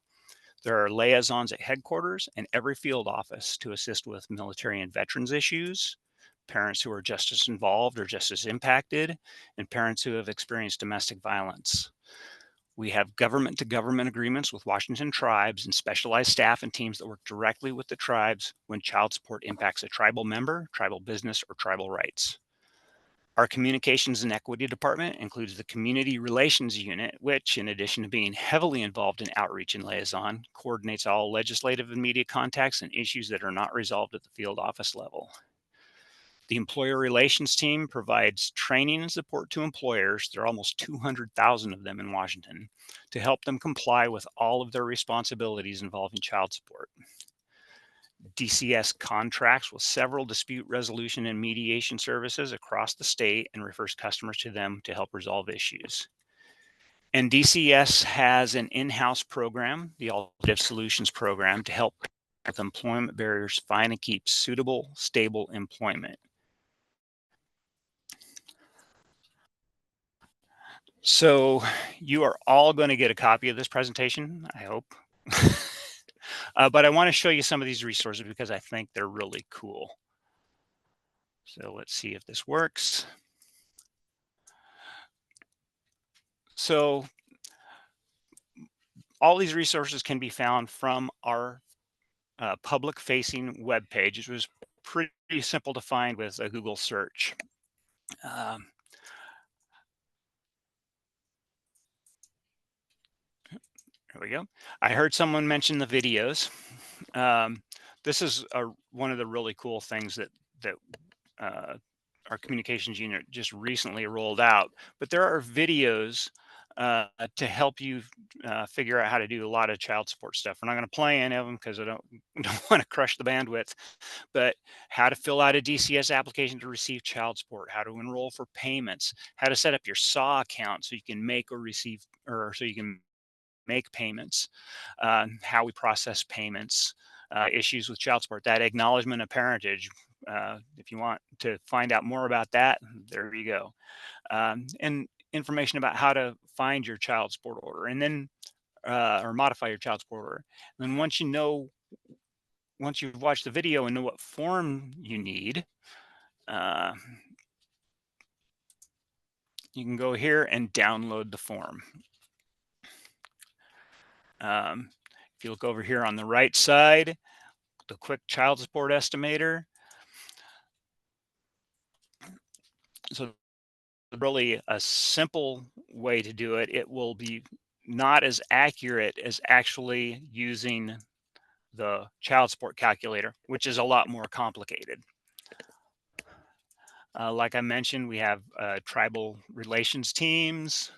There are liaisons at headquarters and every field office to assist with military and veterans issues, parents who are just as involved or just as impacted, and parents who have experienced domestic violence. We have government to government agreements with Washington tribes and specialized staff and teams that work directly with the tribes when child support impacts a tribal member, tribal business, or tribal rights. Our Communications and Equity Department includes the Community Relations Unit, which, in addition to being heavily involved in outreach and liaison, coordinates all legislative and media contacts and issues that are not resolved at the field office level. The Employer Relations Team provides training and support to employers, there are almost 200,000 of them in Washington, to help them comply with all of their responsibilities involving child support. DCS contracts with several dispute resolution and mediation services across the state and refers customers to them to help resolve issues. And DCS has an in-house program, the Alternative Solutions Program, to help with employment barriers find and keep suitable, stable employment. So you are all going to get a copy of this presentation, I hope. But I want to show you some of these resources because I think they're really cool. So let's see if this works. So all these resources can be found from our public-facing web page, which was pretty simple to find with a Google search. There we go. I heard someone mention the videos. This is one of the really cool things that our communications unit just recently rolled out. But there are videos to help you figure out how to do a lot of child support stuff. We're not going to play any of them because I don't want to crush the bandwidth. But how to fill out a DCS application to receive child support, how to enroll for payments, how to set up your SAW account so you can make or receive, or so you can make payments, how we process payments, issues with child support, that acknowledgement of parentage. If you want to find out more about that, there you go. And information about how to find your child support order and then or modify your child support order. And then once you've watched the video and know what form you need, you can go here and download the form. If you look over here on the right side, the quick child support estimator. So really a simple way to do it. It will be not as accurate as actually using the child support calculator, which is a lot more complicated. Like I mentioned, we have tribal relations teams,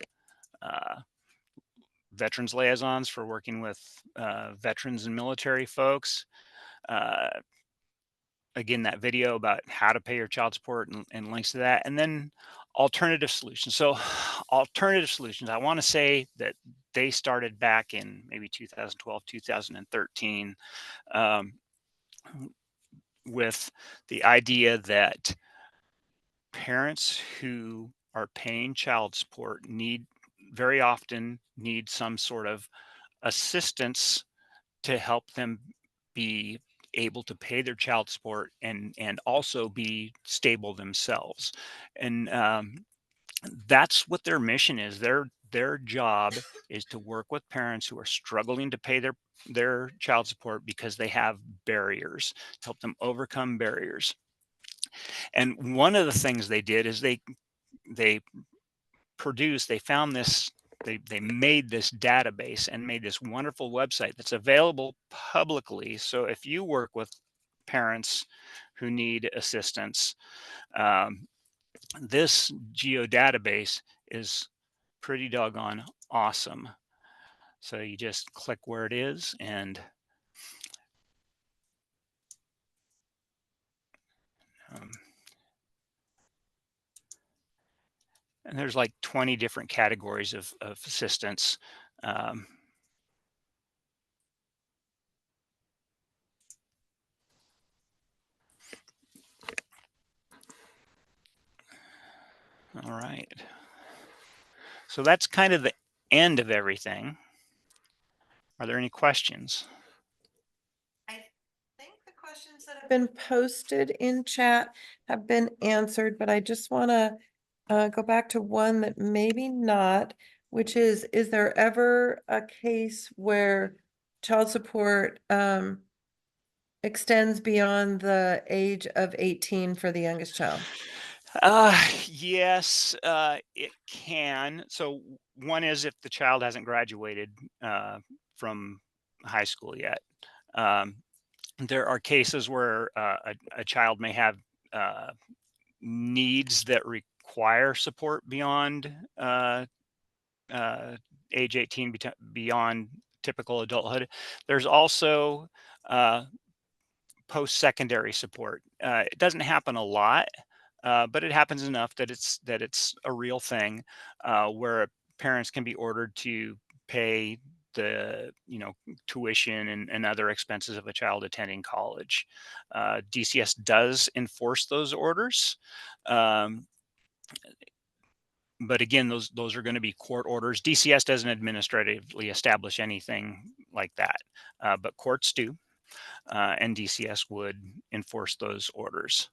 veterans liaisons for working with veterans and military folks. Again, that video about how to pay your child support and links to that. And then alternative solutions. So alternative solutions, I want to say that they started back in maybe 2012, 2013 with the idea that parents who are paying child support very often need some sort of assistance to help them be able to pay their child support and also be stable themselves. And that's what their mission is. Their job is to work with parents who are struggling to pay their child support because they have barriers, to help them overcome barriers. And one of the things they did is they found this, they made this database and made this wonderful website that's available publicly. So if you work with parents who need assistance, this geo database is pretty doggone awesome. So you just click where it is, and um, there's like 20 different categories of assistance. Um, all right. So that's kind of the end of everything. Are there any questions? I think the questions that have been posted in chat have been answered, but I just want to go back to one that maybe not, which is there ever a case where child support extends beyond the age of 18 for the youngest child? Yes, it can. So one is if the child hasn't graduated from high school yet. Um, there are cases where a child may have needs that require support beyond uh, age 18, beyond typical adulthood. There's also post-secondary support. It doesn't happen a lot, but it happens enough that it's a real thing, where parents can be ordered to pay the tuition and other expenses of a child attending college. DCS does enforce those orders. Um, but again, those are going to be court orders. DCS doesn't administratively establish anything like that, but courts do, and DCS would enforce those orders.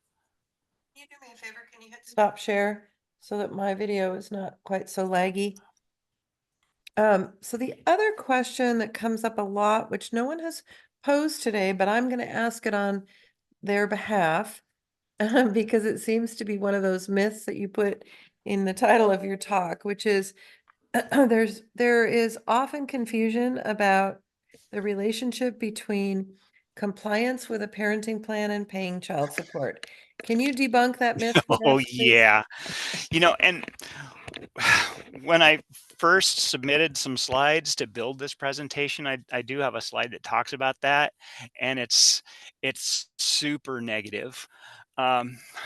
Can you do me a favor? Can you hit stop share so that my video is not quite so laggy? So the other question that comes up a lot, which no one has posed today, but I'm going to ask it on their behalf, because it seems to be one of those myths that you put in the title of your talk, which is there is often confusion about the relationship between compliance with a parenting plan and paying child support. Can you debunk that myth for Oh us, please? yeah, and when I first submitted some slides to build this presentation, I do have a slide that talks about that, and it's super negative.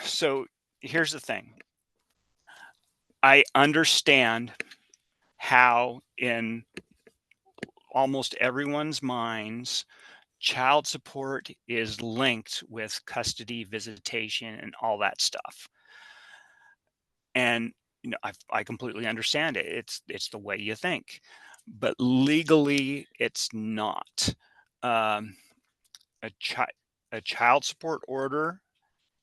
So here's the thing. I understand how in almost everyone's minds child support is linked with custody, visitation, and all that stuff. And I completely understand it. It's the way you think, but legally, it's not. Um, a child a child support order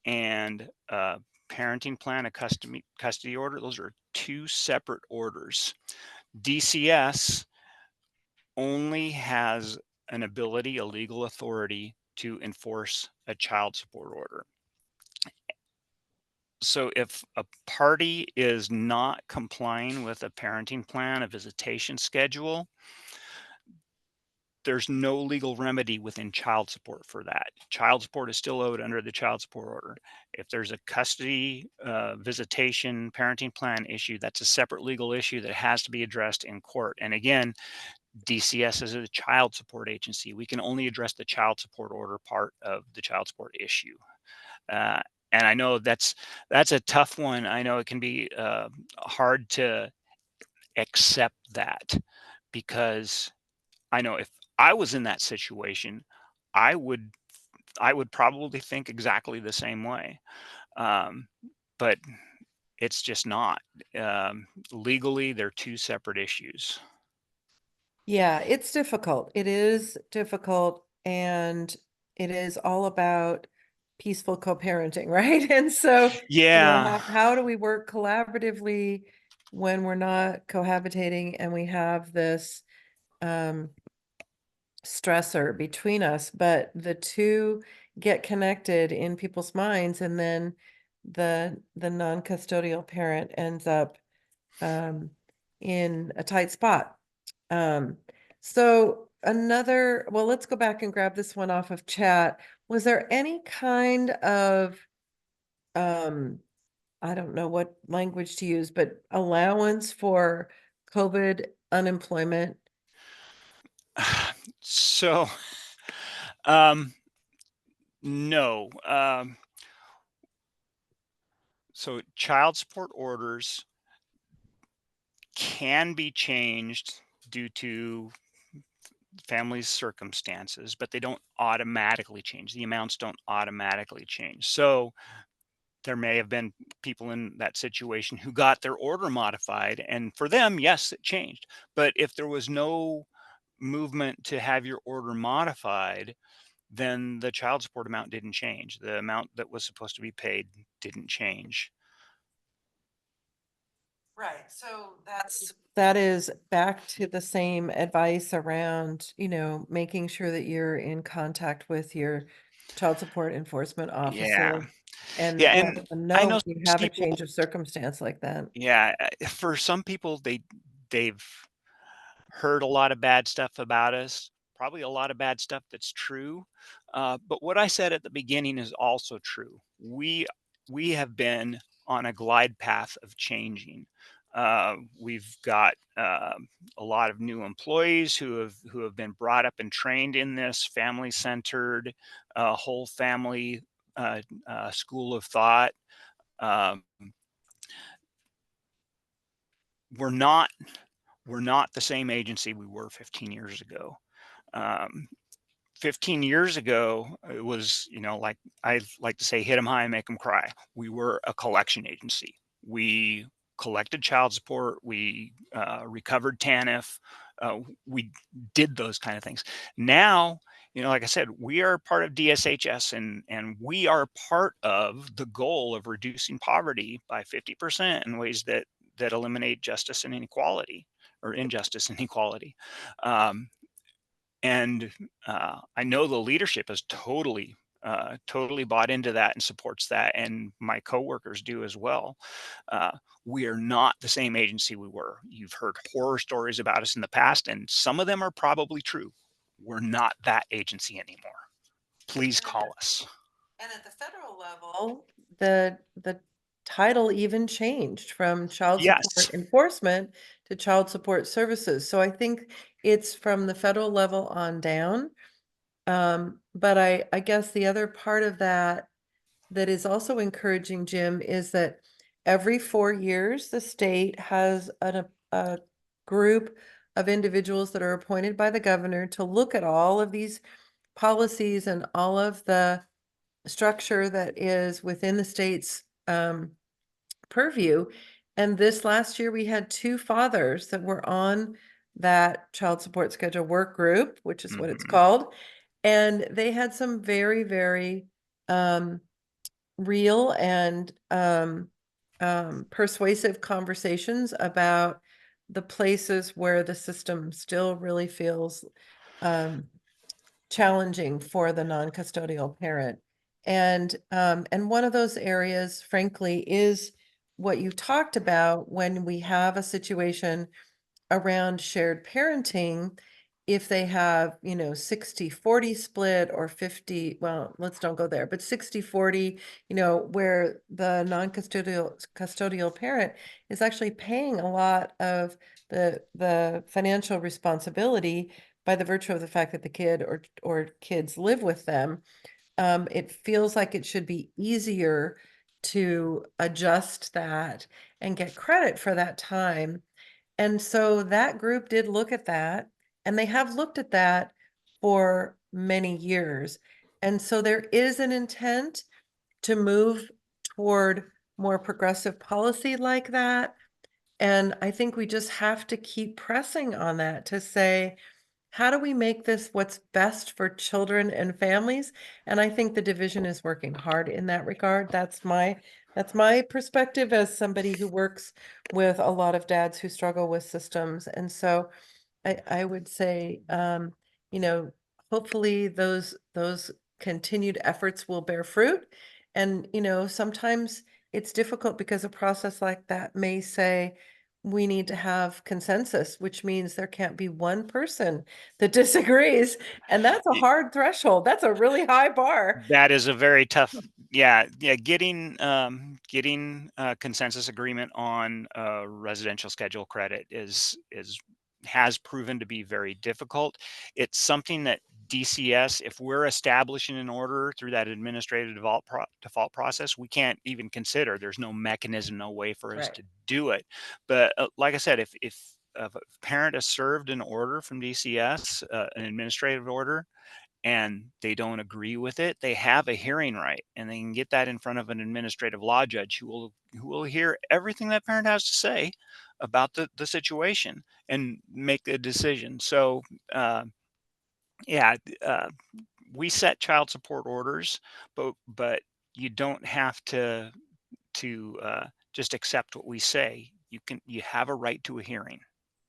and a parenting plan, a custody order. Those are two separate orders. DCS only has an ability, a legal authority to enforce a child support order. So if a party is not complying with a parenting plan, a visitation schedule, there's no legal remedy within child support for that. Child support is still owed under the child support order. If there's a custody, visitation, parenting plan issue, that's a separate legal issue that has to be addressed in court. And again, DCS is a child support agency. We can only address the child support order part of the child support issue. And I know that's a tough one. I know it can be hard to accept that, because I know if I was in that situation, I would probably think exactly the same way. But it's just not. Legally, they're two separate issues. Yeah, it's difficult. It is difficult, and it is all about peaceful co-parenting, right? And so, Yeah. how do we work collaboratively when we're not cohabitating and we have this stressor between us, but the two get connected in people's minds, and then the non-custodial parent ends up in a tight spot. So well, let's go back and grab this one off of chat. Was there any kind of, I don't know what language to use, but allowance for COVID unemployment? So, um, no. So child support orders can be changed due to family's circumstances, but they don't automatically change. The amounts don't automatically change. So there may have been people in that situation who got their order modified, and for them, yes, it changed. But if there was no movement to have your order modified, then the child support amount didn't change. The amount that was supposed to be paid didn't change. Right. So that is back to the same advice around, making sure that you're in contact with your child support enforcement Yeah. officer and Yeah, let and them I know know when you s have a people change of circumstance like that. yeah, for some people, they've heard a lot of bad stuff about us, probably a lot of bad stuff that's true. But what I said at the beginning is also true. We have been on a glide path of changing. We've got a lot of new employees who have been brought up and trained in this family centered, whole family school of thought. Um, we're not we're not the same agency we were 15 years ago. Um, 15 years ago, it was, like I like to say, hit them high and make them cry. We were a collection agency. We collected child support. We recovered TANF. We did those kind of things. Now, like I said, we are part of DSHS, and we are part of the goal of reducing poverty by 50% in ways that eliminate justice and inequality, or injustice and inequality. Um, and I know the leadership is totally bought into that and supports that, and my coworkers do as well. Uh, we are not the same agency we were. You've heard horror stories about us in the past, and some of them are probably true. We're not that agency anymore. Please call us. And at the federal level, the title even changed from child Yes. support enforcement to child support services. So I think it's from the federal level on down. But I guess the other part of that is also encouraging, Jim, is that every 4 years, the state has a group of individuals that are appointed by the governor to look at all of these policies and all of the structure that is within the state's purview. And this last year, we had two fathers that were on that child support schedule work group, which is what it's Mhm. called. And they had some very, very um, real and persuasive conversations about the places where the system still really feels um, challenging for the non-custodial parent. And one of those areas, frankly, is what you talked about when we have a situation around shared parenting. If they have, 60-40 split or 50, well, let's don't go there, but 60-40, where the non-custodial parent is actually paying a lot of the financial responsibility by the virtue of the fact that the kid or kids live with them. It feels like it should be easier to adjust that and get credit for that time. And so that group did look at that, and they have looked at that for many years. And so there is an intent to move toward more progressive policy like that. And I think we just have to keep pressing on that to say, how do we make this what's best for children and families? And I think the division is working hard in that regard. That's my perspective as somebody who works with a lot of dads who struggle with systems. And so I would say, you know, hopefully those continued efforts will bear fruit. And, sometimes it's difficult because a process like that may say, we need to have consensus, which means there can't be one person that disagrees. And that's a Y- hard threshold. That's a really high bar. That is a very tough, yeah. Getting consensus agreement on residential schedule credit has proven to be very difficult. It's something that DCS, if we're establishing an order through that administrative default process, we can't even consider. There's no mechanism, no way for us Right. to do it. But like I said, if a parent has served an order from DCS, an administrative order, and they don't agree with it, they have a hearing right, and they can get that in front of an administrative law judge who will hear everything that parent has to say about the situation and make a decision. So yeah, we set child support orders, but you don't have to just accept what we say. You have a right to a hearing.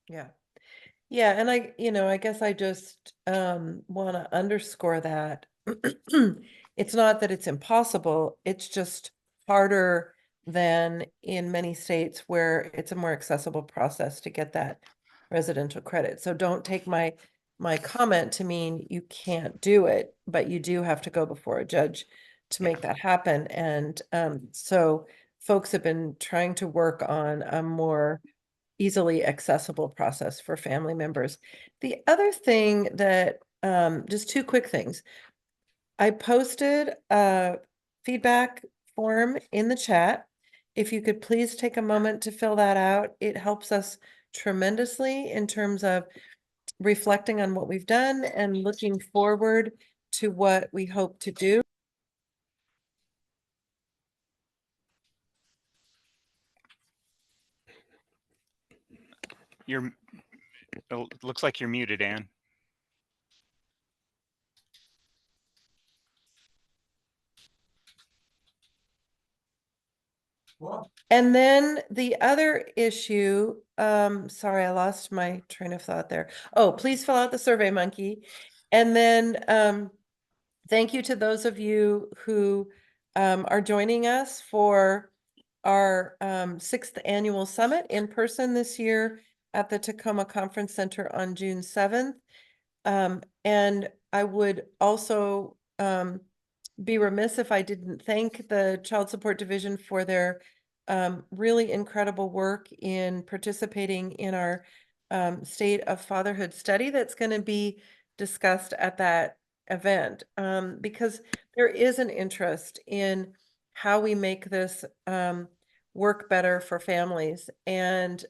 Yeah. Yeah, and I guess I just want to underscore that it's not that it's impossible, it's just harder than in many states where it's a more accessible process to get that residential credit. So don't take my comment to mean you can't do it, but you do have to go before a judge to Yeah. make that happen. And so folks have been trying to work on a more easily accessible process for family members. The other thing that, just two quick things. I posted a feedback form in the chat. If you could please take a moment to fill that out, it helps us tremendously in terms of reflecting on what we've done and looking forward to what we hope to do. It looks like you're muted, Ann. And then the other issue, sorry, I lost my train of thought there. Oh, please fill out the Survey Monkey. And then thank you to those of you who are joining us for our 6th annual summit in person this year at the Tacoma Conference Center on June 7th. And I would also be remiss if I didn't thank the Child Support Division for their really incredible work in participating in our State of Fatherhood study that's going to be discussed at that event, because there is an interest in how we make this work better for families. And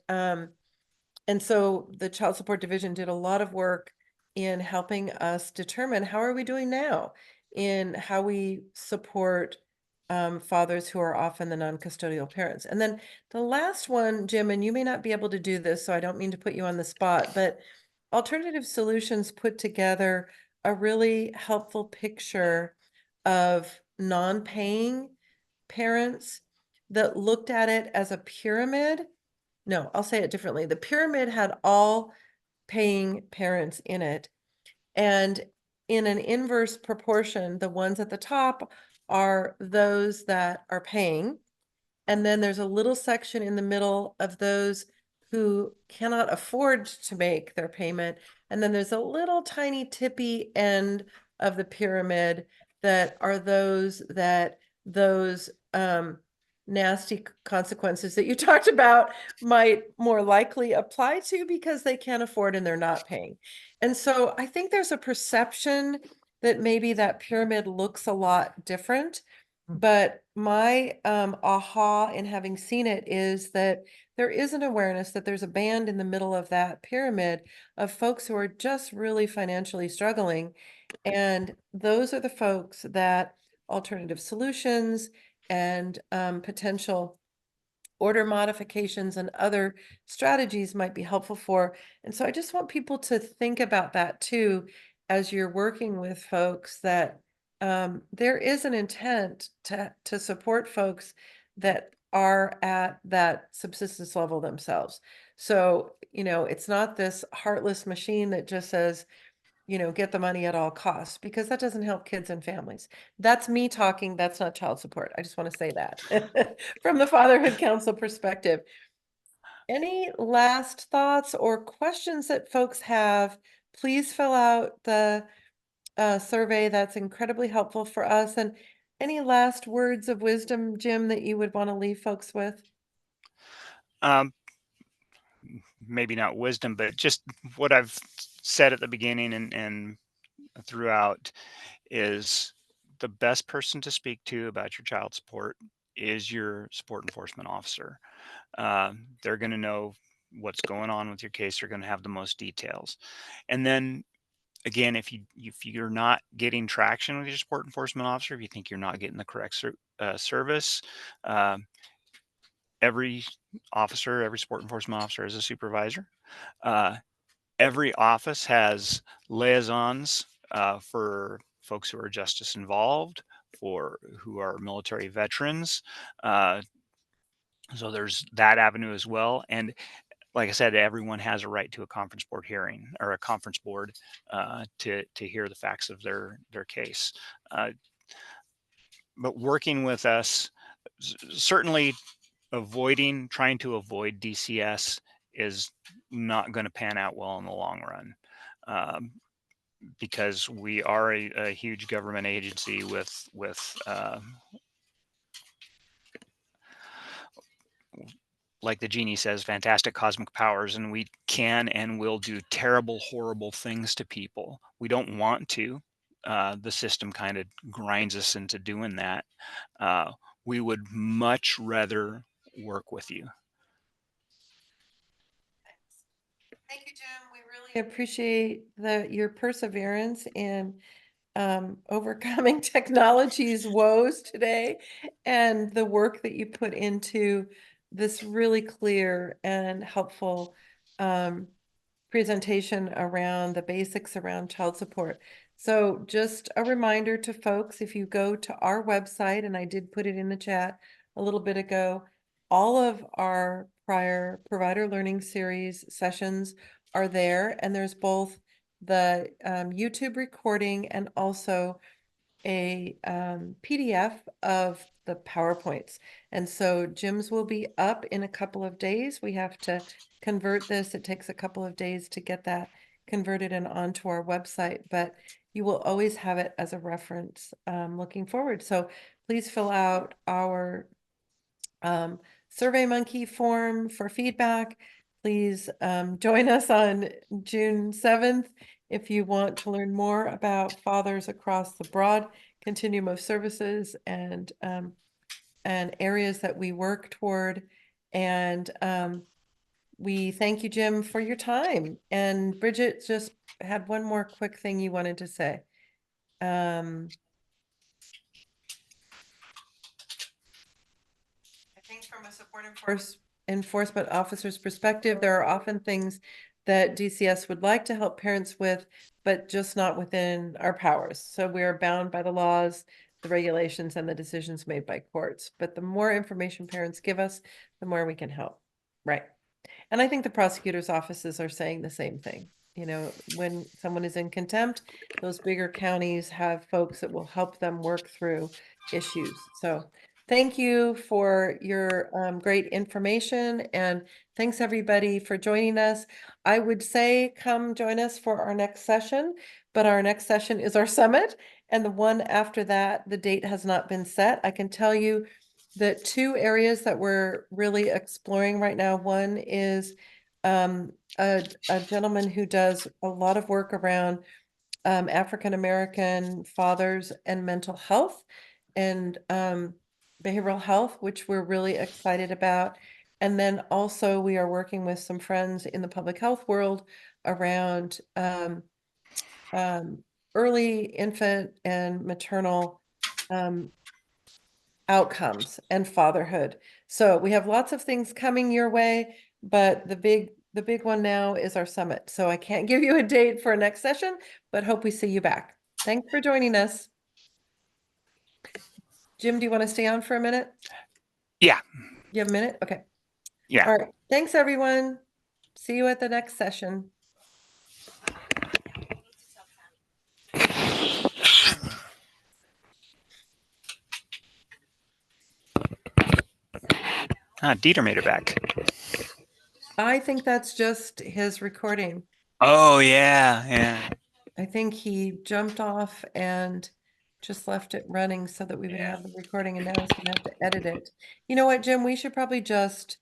so the Child Support Division did a lot of work in helping us determine how are we doing now in how we support fathers who are often the non-custodial parents. And then the last one, Jim, and you may not be able to do this, so I don't mean to put you on the spot, but Alternative Solutions put together a really helpful picture of non-paying parents that looked at it as a pyramid. No, I'll say it differently. The pyramid had all paying parents in it. And in an inverse proportion, the ones at the top are those that are paying. And then there's a little section in the middle of those who cannot afford to make their payment. And then there's a little tiny tippy end of the pyramid that are those nasty consequences that you talked about might more likely apply to because they can't afford and they're not paying. And so I think there's a perception that maybe that pyramid looks a lot different. But my aha in having seen it is that there is an awareness that there's a band in the middle of that pyramid of folks who are just really financially struggling. And those are the folks that Alternative Solutions and potential order modifications and other strategies might be helpful for. And so I just want people to think about that too, as you're working with folks, that there is an intent to support folks that are at that subsistence level themselves. So, it's not this heartless machine that just says, get the money at all costs, because that doesn't help kids and families. That's me talking. That's not child support. I just want to say that from the Fatherhood Council perspective. Any last thoughts or questions that folks have? Please fill out the survey. That's incredibly helpful for us. And any last words of wisdom, Jim, that you would want to leave folks with? Um, Maybe not wisdom, but just what I've said at the beginning and throughout is the best person to speak to about your child support is your support enforcement officer. They're going to know what's going on with your case. They're going to have the most details. And then again, if you're not getting traction with your support enforcement officer, if you think you're not getting the correct service, uh, every every support enforcement officer is a supervisor. Uh, every office has liaisons for folks who are justice involved, for who are military veterans. Uh, so there's that avenue as well. And like I said, everyone has a right to a conference board hearing or a conference board to hear the facts of their case. Uh, but working with us, certainly trying to avoid DCS is not going to pan out well in the long run. Because we are a huge government agency with like the genie says, fantastic cosmic powers, and we can and will do terrible, horrible things to people. We don't want to. The system kind of grinds us into doing that. We would much rather work with you. Thank you, Jim. We really appreciate your perseverance in overcoming technology's woes today and the work that you put into this really clear and helpful um, presentation around the basics around child support. So just a reminder to folks, if you go to our website, and I did put it in the chat a little bit ago, all of our prior provider learning series sessions are there, and there's both the YouTube recording and also a PDF of the PowerPoints. And so Jim's will be up in a couple of days. We have to convert this. It takes a couple of days to get that converted and onto our website, but you will always have it as a reference looking forward. So please fill out our SurveyMonkey form for feedback. Please join us on June 7th if you want to learn more about fathers across the broad continuum of services and areas that we work toward. And we thank you, Jim, for your time. And Bridget just had one more quick thing you wanted to say. I think from a support enforcement officer's perspective, there are often things that DCS would like to help parents with, but just not within our powers. So we are bound by the laws, the regulations, and the decisions made by courts. But the more information parents give us, the more we can help. Right. And I think the prosecutor's offices are saying the same thing. You know, when someone is in contempt, those bigger counties have folks that will help them work through issues. So thank you for your great information, and thanks everybody for joining us. I would say come join us for our next session, but our next session is our summit, and the one after that, the date has not been set. I can tell you the two areas that we're really exploring right now. One is a gentleman who does a lot of work around African-American fathers and mental health and behavioral health, which we're really excited about. And then also we are working with some friends in the public health world around early infant and maternal outcomes and fatherhood. So we have lots of things coming your way, but the big one now is our summit. So I can't give you a date for a next session, but hope we see you back. Thanks for joining us. Jim, do you want to stay on for a minute? Yeah. You have a minute? Okay. Yeah. All right. Thanks, everyone. See you at the next session. Dieter made it back. I think that's just his recording. Oh, yeah, yeah. I think he jumped off and just left it running so that we would Yeah. have the recording, and now he's gonna have to edit it. You know what, Jim? We should probably just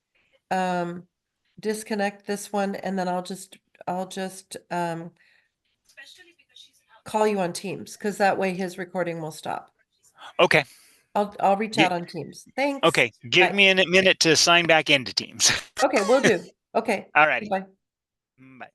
disconnect this one, and then I'll just call you on Teams, because that way his recording will stop. Okay. I'll reach Gi- out on Teams. Thanks. Okay. Give Bye. me a minute to sign back into Teams. Okay, we'll do. Okay. All righty. Bye. Bye.